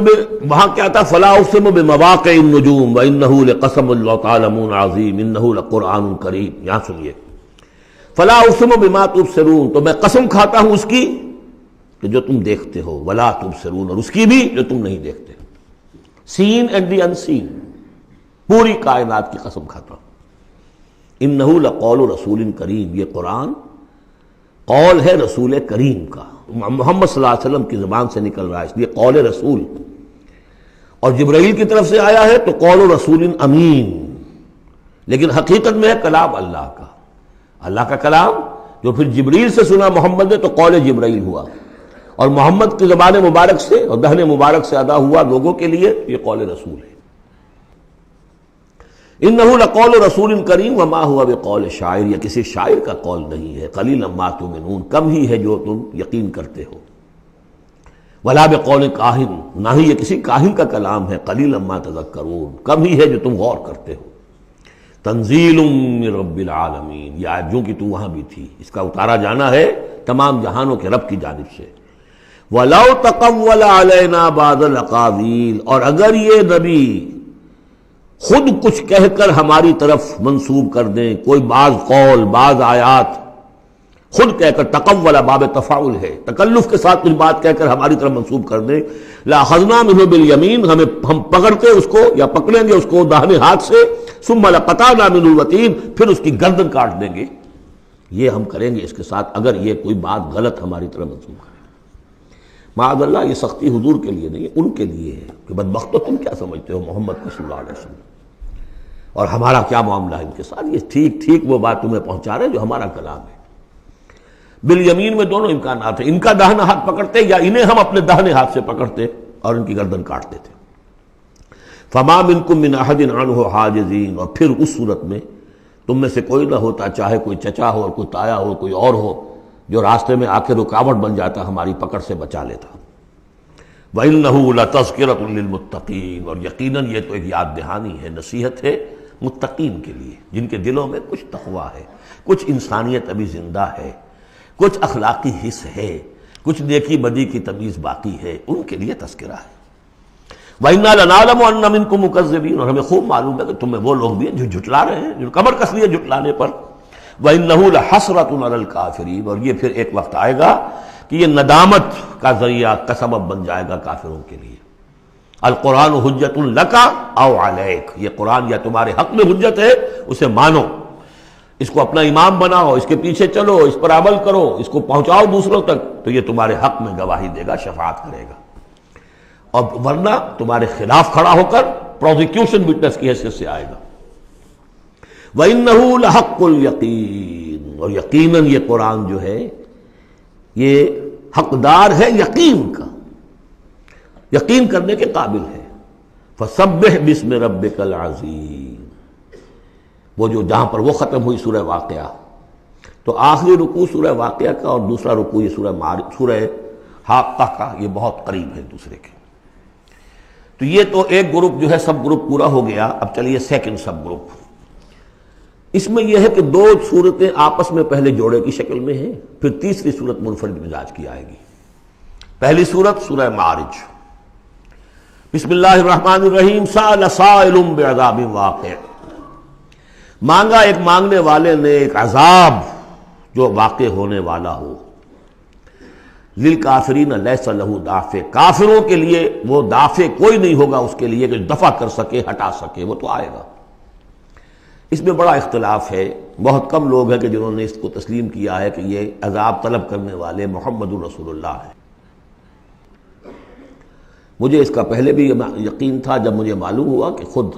وہاں کیا تھا؟ فلا اقسم بمواقع النجوم وانہ لقسم لو تعلمون عظیم انہ لقرآن کریم۔ یہاں سنیے، فلا اقسم بما تبصرون، تو میں قسم کھاتا ہوں اس کی کہ جو تم دیکھتے ہو، ولا تبصرون، اور اس کی بھی جو تم نہیں دیکھتے، سین اینڈ دی ان سین، پوری کائنات کی قسم کھاتا ہوں۔ انہ لقول رسول کریم، یہ قرآن قول ہے رسول کریم کا، محمد صلی اللہ علیہ وسلم کی زبان سے نکل رہا ہے، اس لیے قول رسول، اور جبرائیل کی طرف سے آیا ہے تو قول رسول امین، لیکن حقیقت میں ہے کلام اللہ کا، اللہ کا کلام جو پھر جبریل سے سنا محمد نے تو قول جبرائیل ہوا، اور محمد کی زبان مبارک سے اور دہن مبارک سے ادا ہوا لوگوں کے لیے، یہ قول رسول ہے۔ انہ لقول رسول کریم وما هو بقول شاعر، یہ کسی شاعر کا قول نہیں ہے، قلیلا ما تؤمنون، کم ہی ہے جو تم یقین کرتے ہو، ولا بقول کاہن، نہ ہی یہ کسی کاہن کا کلام ہے، قلیلا ما تذکرون، کم ہی ہے جو تم غور کرتے ہو۔ تنزیل من رب العالمین، یہ آیت جو کہ تو وہاں بھی تھی، اس کا اتارا جانا ہے تمام جہانوں کے رب کی جانب سے۔ وَلَوْ تَقَوَّلَ عَلَيْنَا بَعْضَ الْأَقَاوِيلِ، اور اگر یہ نبی خود کچھ کہہ کر ہماری طرف منسوب کر دیں، کوئی بعض قول، بعض آیات خود کہہ کر، تقول باب تفاعل ہے، تکلف کے ساتھ کچھ بات کہہ کر ہماری طرف منسوب کر دیں، لَأَخَذْنَا مِنْهُ بِالْيَمِينِ، ہم پکڑتے اس کو یا پکڑیں گے اس کو داہنے ہاتھ سے، ثُمَّ لَقَطَعْنَا مِنْهُ الْوَتِينَ، پھر اس کی گردن کاٹ دیں گے۔ یہ ہم کریں گے اس کے ساتھ اگر یہ کوئی بات غلط ہماری طرف منسوب کرے۔ معاذ اللہ، یہ سختی حضور کے لیے نہیں ہے، ان کے لیے ہے کہ بدبختو تم کیا سمجھتے ہو محمد کو صلی اللہ علیہ وسلم، اور ہمارا کیا معاملہ ہے ان کے ساتھ۔ یہ ٹھیک وہ بات تمہیں پہنچا رہے جو ہمارا کلام ہے۔ بالیمین میں دونوں امکانات ہیں، ان کا داہنا ہاتھ پکڑتے یا انہیں ہم اپنے داہنے ہاتھ سے پکڑتے اور ان کی گردن کاٹتے تھے۔ فما منکم من احد عنہ حاجزین، اور پھر اس صورت میں تم میں سے کوئی نہ ہوتا، چاہے کوئی چچا ہو اور کوئی تایا ہو، کوئی اور ہو، جو راستے میں آ کے رکاوٹ بن جاتا، ہماری پکڑ سے بچا لیتا۔ وَإِنَّهُ لَتَذْكِرَةٌ لِّلْمُتَّقِينَ، اور یقیناً یہ تو ایک یاد دہانی ہے، نصیحت ہے متقین کے لیے، جن کے دلوں میں کچھ تقویٰ ہے، کچھ انسانیت ابھی زندہ ہے، کچھ اخلاقی حس ہے، کچھ نیکی بدی کی تمیز باقی ہے، ان کے لیے تذکرہ ہے۔ وَإِنَّا لَنَعْلَمُ أَنَّ مِنكُم مُكَذِّبِينَ، اور ہمیں خوب معلوم ہے کہ تم میں وہ لوگ بھی ہیں جو جھٹلا رہے ہیں، جو کمر کس لیے جھٹلانے پر۔ وَإِنَّهُ لَحَسْرَةٌ عَلَى الْكَافِرِينَ، اور یہ پھر ایک وقت آئے گا کہ یہ ندامت کا ذریعہ کا سبب بن جائے گا کافروں کے لیے۔ القرآن حجت لک او علیک، یہ قرآن یا تمہارے حق میں حجت ہے، اسے مانو، اس کو اپنا امام بناؤ، اس کے پیچھے چلو، اس پر عمل کرو، اس کو پہنچاؤ دوسروں تک، تو یہ تمہارے حق میں گواہی دے گا، شفاعت کرے گا، اور ورنہ تمہارے خلاف کھڑا ہو کر پروزیکیوشن وٹنس کی حیثیت سے آئے گا۔ وَإِنَّهُ لَحَقُّ الْيَقِينِ، اور یقیناً یہ قرآن جو ہے یہ حقدار ہے یقین کا، یقین کرنے کے قابل ہے۔ فَسَبِّحْ بِاسْمِ رَبِّكَ الْعَظِيمِ، وہ جو جہاں پر وہ ختم ہوئی سورہ واقعہ، تو آخری رکوع سورہ واقعہ کا اور دوسرا رکوع یہ سورہ حاقہ کا، یہ بہت قریب ہے دوسرے کے۔ تو یہ تو ایک گروپ جو ہے سب گروپ پورا ہو گیا۔ اب چلیے سیکنڈ سب گروپ، اس میں یہ ہے کہ دو صورتیں آپس میں پہلے جوڑے کی شکل میں ہیں، پھر تیسری صورت منفرد مزاج کی آئے گی۔ پہلی صورت سورہ معارج، بسم اللہ الرحمن الرحیم، سأل سائل بعذاب واقع، مانگا ایک مانگنے والے نے ایک عذاب جو واقع ہونے والا ہو، للکافرین لیس لہ دافع، کافروں کے لیے وہ دافع کوئی نہیں ہوگا اس کے لیے کہ دفع کر سکے، ہٹا سکے، وہ تو آئے گا۔ اس میں بڑا اختلاف ہے، بہت کم لوگ ہیں کہ جنہوں نے اس کو تسلیم کیا ہے کہ یہ عذاب طلب کرنے والے محمد رسول اللہ ہیں۔ مجھے اس کا پہلے بھی یقین تھا، جب مجھے معلوم ہوا کہ خود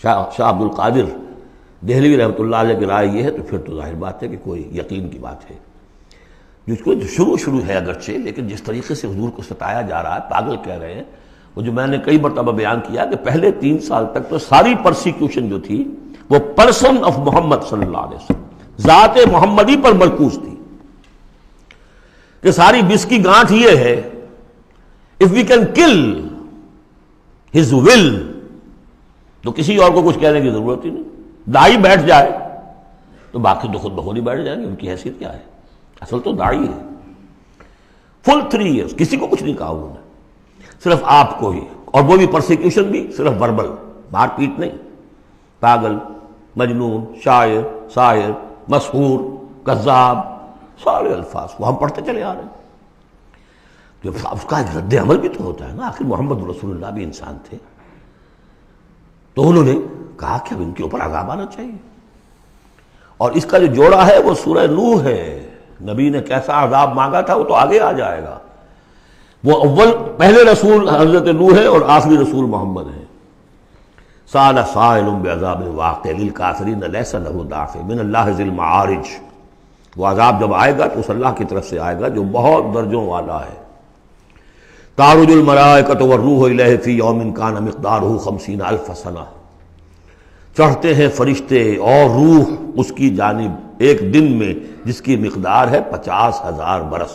شاہ عبد القادر دہلوی رحمۃ اللہ علیہ کی رائے یہ ہے، تو پھر تو ظاہر بات ہے کہ کوئی یقین کی بات ہے، جس کو شروع ہے اگرچہ، لیکن جس طریقے سے حضور کو ستایا جا رہا ہے، پاگل کہہ رہے ہیں، وہ جو میں نے کئی مرتبہ بیان کیا کہ پہلے 3 سال تک تو ساری پرسیکیوشن جو تھی وہ پرسن آف محمد صلی اللہ علیہ وسلم، ذات محمدی پر مرکوز تھی، کہ ساری بس کی گانٹھ یہ ہے if we can kill his will تو کسی اور کو کچھ کہنے کی ضرورت ہی نہیں، داعی بیٹھ جائے تو باقی تو خود بخود ہی بیٹھ جائیں گے، ان کی حیثیت کیا ہے، اصل تو داعی ہے۔ فل 3 ایئرس کسی کو کچھ نہیں کہا انہوں نے، صرف آپ کو ہی، اور وہ بھی پرسیکیوشن بھی صرف وربل، مار پیٹ نہیں، پاگل، مجنون، شاعر، ساحر، مسحور، کذاب، سارے الفاظ کو ہم پڑھتے چلے آ رہے ہیں۔ جب اس کا ایک رد عمل بھی تو ہوتا ہے نا، آخر محمد رسول اللہ بھی انسان تھے، تو انہوں نے کہا کہ اب ان کے اوپر عذاب آنا چاہیے، اور اس کا جو جوڑا ہے وہ سورہ نوح ہے۔ نبی نے کیسا عذاب مانگا تھا وہ تو آگے آ جائے گا، وہ پہلے رسول حضرت نوح ہے اور آخری رسول محمد ہے۔ سأل سائل بعذاب واقع للکافرین لیس لہ دافع من اللہ ذی المعارج، وہ عذاب جب آئے گا تو اس اللہ کی طرف سے آئے گا جو بہت درجوں والا ہے۔ تعرج الملائکۃ والروح الیہ فی یوم کان مقدارہ 50,000 سنہ، چڑھتے ہیں فرشتے اور روح اس کی جانب ایک دن میں جس کی مقدار ہے 50,000 برس۔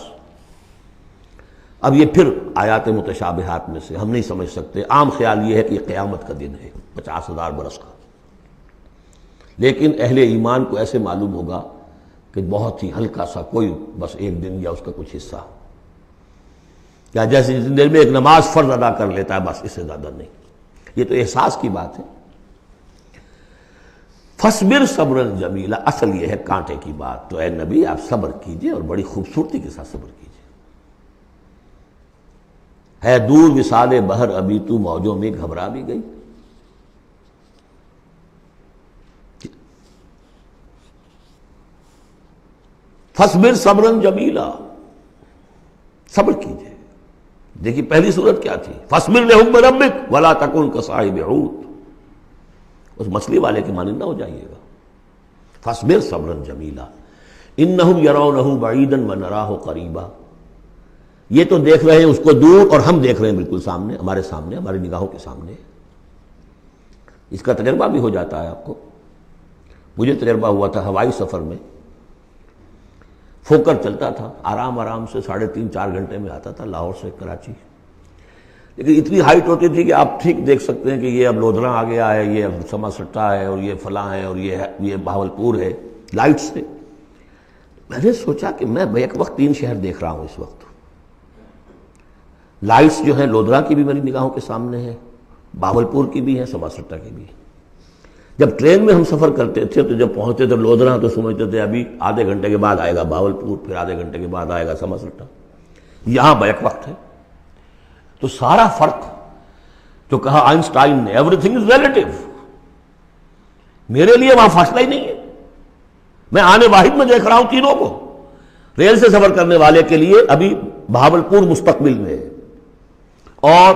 اب یہ پھر آیات متشابہات میں سے ہم نہیں سمجھ سکتے، عام خیال یہ ہے کہ یہ قیامت کا دن ہے 50,000 برس کا، لیکن اہل ایمان کو ایسے معلوم ہوگا کہ بہت ہی ہلکا سا کوئی بس ایک دن یا اس کا کچھ حصہ، یا جیسے جتنی دیر میں ایک نماز فرض ادا کر لیتا ہے بس، اس سے زیادہ نہیں۔ یہ تو احساس کی بات ہے۔ فَاصْبِرْ صَبْرًا جَمِيلًا، اصل یہ ہے کانٹے کی بات، تو اے نبی آپ صبر کیجئے اور بڑی خوبصورتی کے ساتھ صبر کیجئے۔ ہے دور وصال بحر ابھی تو موجوں میں گھبرا بھی گئی، فَاصْبِرْ صَبْرًا جَمِيلًا، صبر کیجئے۔ دیکھیے پہلی صورت کیا تھی، فَاصْبِرْ لِحُکْمِ رَبِّكَ وَلَا تَكُنْ كَصَاحِبِ حوت، اس مچھلی والے کے مانند نہ ہو جائیے گا۔ فَاصْبِرْ صَبْرًا جَمِيلًا إِنَّهُمْ يَرَوْنَهُ بَعِيدًا وَنَرَاهُ قَرِيبًا، یہ تو دیکھ رہے ہیں اس کو دور اور ہم دیکھ رہے ہیں بالکل سامنے، ہمارے سامنے، ہماری نگاہوں کے سامنے۔ اس کا تجربہ بھی ہو جاتا ہے آپ کو، مجھے تجربہ ہوا تھا ہوائی سفر میں، فوکر چلتا تھا آرام آرام سے 3.5-4 گھنٹے میں آتا تھا لاہور سے کراچی، لیکن اتنی ہائٹ ہوتی تھی کہ آپ ٹھیک دیکھ سکتے ہیں کہ یہ اب لودھراں آ گیا ہے، یہ اب سما سٹا ہے، اور یہ فلاں ہے، اور یہ بہاولپور ہے، لائٹ سے۔ میں نے سوچا کہ میں بیک وقت 3 شہر دیکھ رہا ہوں اس وقت، لائٹس جو ہیں لودھراں کی بھی میری نگاہوں کے سامنے ہے، بہاولپور کی بھی ہے، سما سٹا کی بھی۔ جب ٹرین میں ہم سفر کرتے تھے تو جب پہنچتے تھے لودھراں تو سمجھتے تھے ابھی آدھے گھنٹے کے بعد آئے گا بہاولپور، پھر آدھے گھنٹے کے بعد آئے گا سما سٹا، یہاں بیک وقت ہے۔ تو سارا فرق جو کہا آئنسٹائن نے، ایوری تھنگ از ریلیٹو، میرے لیے وہاں فاصلہ ہی نہیں ہے، میں آنے واحد میں دیکھ رہا ہوں تینوں کو۔ ریل سے سفر کرنے والے کے لیے ابھی بہاولپور مستقبل میں ہے، اور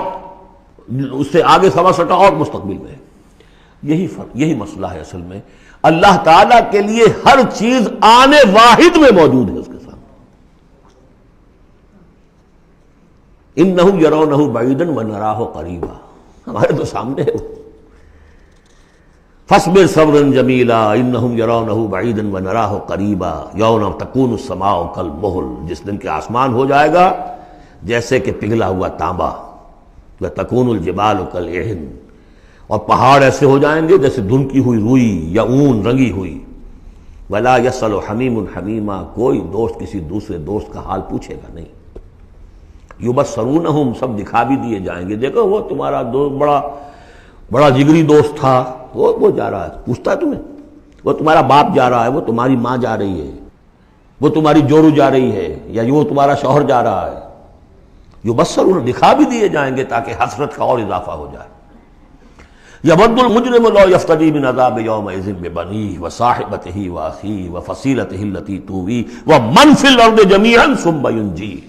اس سے آگے سما سٹا اور مستقبل میں ہے۔ یہی فرق، یہی مسئلہ ہے اصل میں، اللہ تعالیٰ کے لیے ہر چیز آنے واحد میں موجود ہے اس کے سامنے۔ انہم یرونہ بعیدا ونراہ قریبا، ہمارے تو سامنے ہے۔ فاصبر صبرا جمیلا انہم یرونہ بعیدا ونراہ قریبا یوم تکون السماء کالمہل، جس دن کہ آسمان ہو جائے گا جیسے کہ پگھلا ہوا تانبا، وتکون الجبال کالعہن، اور پہاڑ ایسے ہو جائیں گے جیسے دھنکی ہوئی روئی یا اون رنگی ہوئی۔ ولا یسأل حمیم حمیما، کوئی دوست کسی دوسرے دوست کا حال پوچھے گا نہیں. یبصرونہم، سب دکھا بھی دیے جائیں گے، دیکھو وہ تمہارا دوست بڑا جگری دوست تھا، وہ جا رہا ہے، پوچھتا ہے تمہیں، وہ تمہارا باپ جا رہا ہے، وہ تمہاری ماں جا رہی ہے، وہ تمہاری جورو جا رہی ہے، یا وہ تمہارا شوہر جا رہا ہے. یبصرون، دکھا بھی دیے جائیں گے تاکہ حسرت کا اور اضافہ ہو جائے. یود المجرم لو یفتدی من عذاب یومئذ ببنیہ وصاحبتہ واخیہ وفصیلتہ التی تؤویہ ومن فی الارض جمیعا ثم ینجیہ.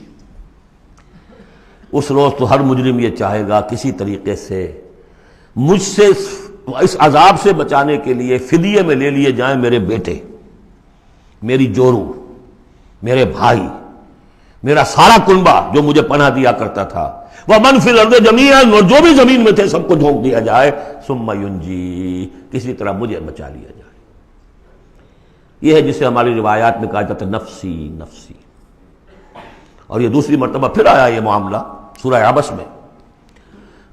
اس روز تو ہر مجرم یہ چاہے گا کسی طریقے سے مجھ سے اس عذاب سے بچانے کے لیے فدیے میں لے لیے جائیں میرے بیٹے، میری جورو، میرے بھائی، میرا سارا کنبہ جو مجھے پناہ دیا کرتا تھا. وَمَنْ فِي الْأَرْضِ جَمِيعًا، اور جو بھی زمین میں تھے سب کو جھونک دیا جائے. ثُمَّ يُنْجِي، کسی طرح مجھے بچا لیا جائے. یہ ہے جسے ہماری روایات میں کہا جاتا ہے نفسی نفسی. اور یہ دوسری مرتبہ پھر آیا یہ معاملہ سورہ عبس میں،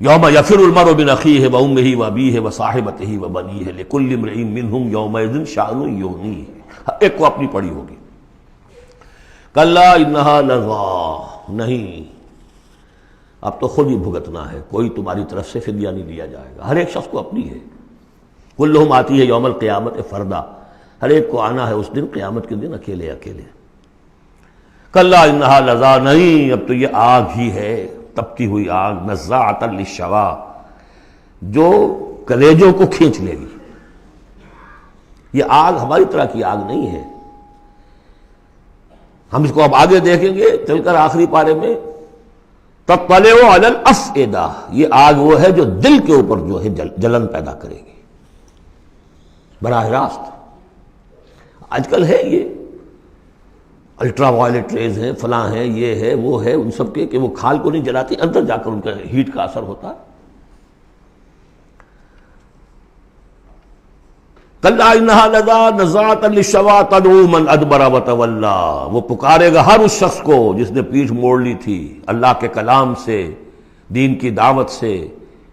یوم یفر المرء من اخیہ وامہ وابیہ وصاحبتہ وبنیہ لکل امرئ منہم یومئذ شأن یغنیہ. ایک کو اپنی پڑی ہوگی. کلا انہا لظیٰ، نہیں، اب تو خود ہی بھگتنا ہے، کوئی تمہاری طرف سے فدیہ نہیں لیا جائے گا. ہر ایک شخص کو اپنی ہے. کلہم آتی ہے یوم القیامت فردا، ہر ایک کو آنا ہے اس دن، قیامت کے دن اکیلے اکیلے. کلا انہا لظیٰ، نہیں، اب تو یہ آگ ہی ہے، تپتی ہوئی آگ، نزاعۃ للشوا، جو کلیجوں کو کھینچ لے گی. یہ آگ ہماری طرح کی آگ نہیں ہے. ہم اس کو اب آگے دیکھیں گے چل کر آخری پارے میں. تطلع علی الافئدہ، یہ آگ وہ ہے جو دل کے اوپر جو ہے جلن پیدا کرے گی براہ راست. آج کل ہے یہ الٹرا وائلٹ ریز ہیں، فلاں ہیں، یہ ہے وہ ہے، ان سب کے کہ وہ کھال کو نہیں جلاتی، اندر جا کر ان کا ہیٹ کا اثر ہوتا ہے. کلا انہا لظیٰ نزاعۃ للشوا تدعو من ادبر وتولی، وہ پکارے گا ہر اس شخص کو جس نے پیٹھ موڑ لی تھی اللہ کے کلام سے، دین کی دعوت سے،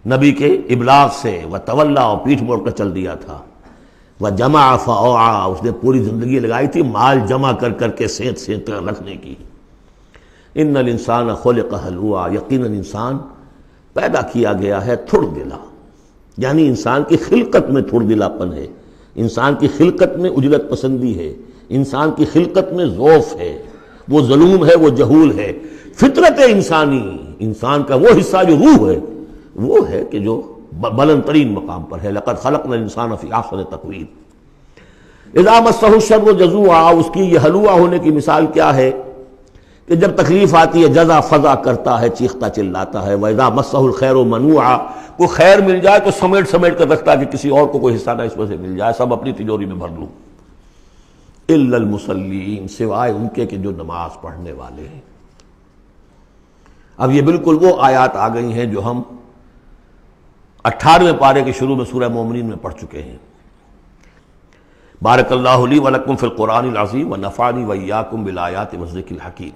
نبی کے ابلاغ سے، وتولی، اور پیٹھ موڑ کر چل دیا تھا. وجمع فاوعى، اس نے پوری زندگی لگائی تھی مال جمع کر کر کے سینت سینت رکھنے کی. ان الانسان خلق ہلوعا، یقیناً انسان پیدا کیا گیا ہے تھڑ دلا، یعنی انسان کی خلقت میں تھڑ دلاپن ہے، انسان کی خلقت میں اجلت پسندی ہے، انسان کی خلقت میں ضعف ہے، وہ ظلوم ہے، وہ جہول ہے. فطرت انسانی، انسان کا وہ حصہ جو روح ہے وہ ہے کہ جو بلند ترین مقام پر ہے. لقد خلقنا الانسان فی احسن تقویم. اذا مسہ الشر جزوعا، اس کی یہ ہلوعا ہونے کی مثال کیا ہے کہ جب تکلیف آتی ہے جزا فضا کرتا ہے، چیختا چلاتا ہے. واذا مسہ الخیر منوعا، کو خیر مل جائے تو سمیٹ سمیٹ کر رکھتا ہے کہ کسی اور کو کوئی حصہ نہ اس میں سے مل جائے، سب اپنی تجوری میں بھر لوں. الا المصلین، سوائے ان کے کہ جو نماز پڑھنے والے ہیں. اب یہ بالکل وہ آیات آ گئی ہیں جو ہم 18ویں پارے کے شروع میں سورہ مومنین میں پڑھ چکے ہیں. بارک اللہ لی ولکم فی القرآن العظیم ونفعنی وإیاکم بالآیات والذکر الحکیم.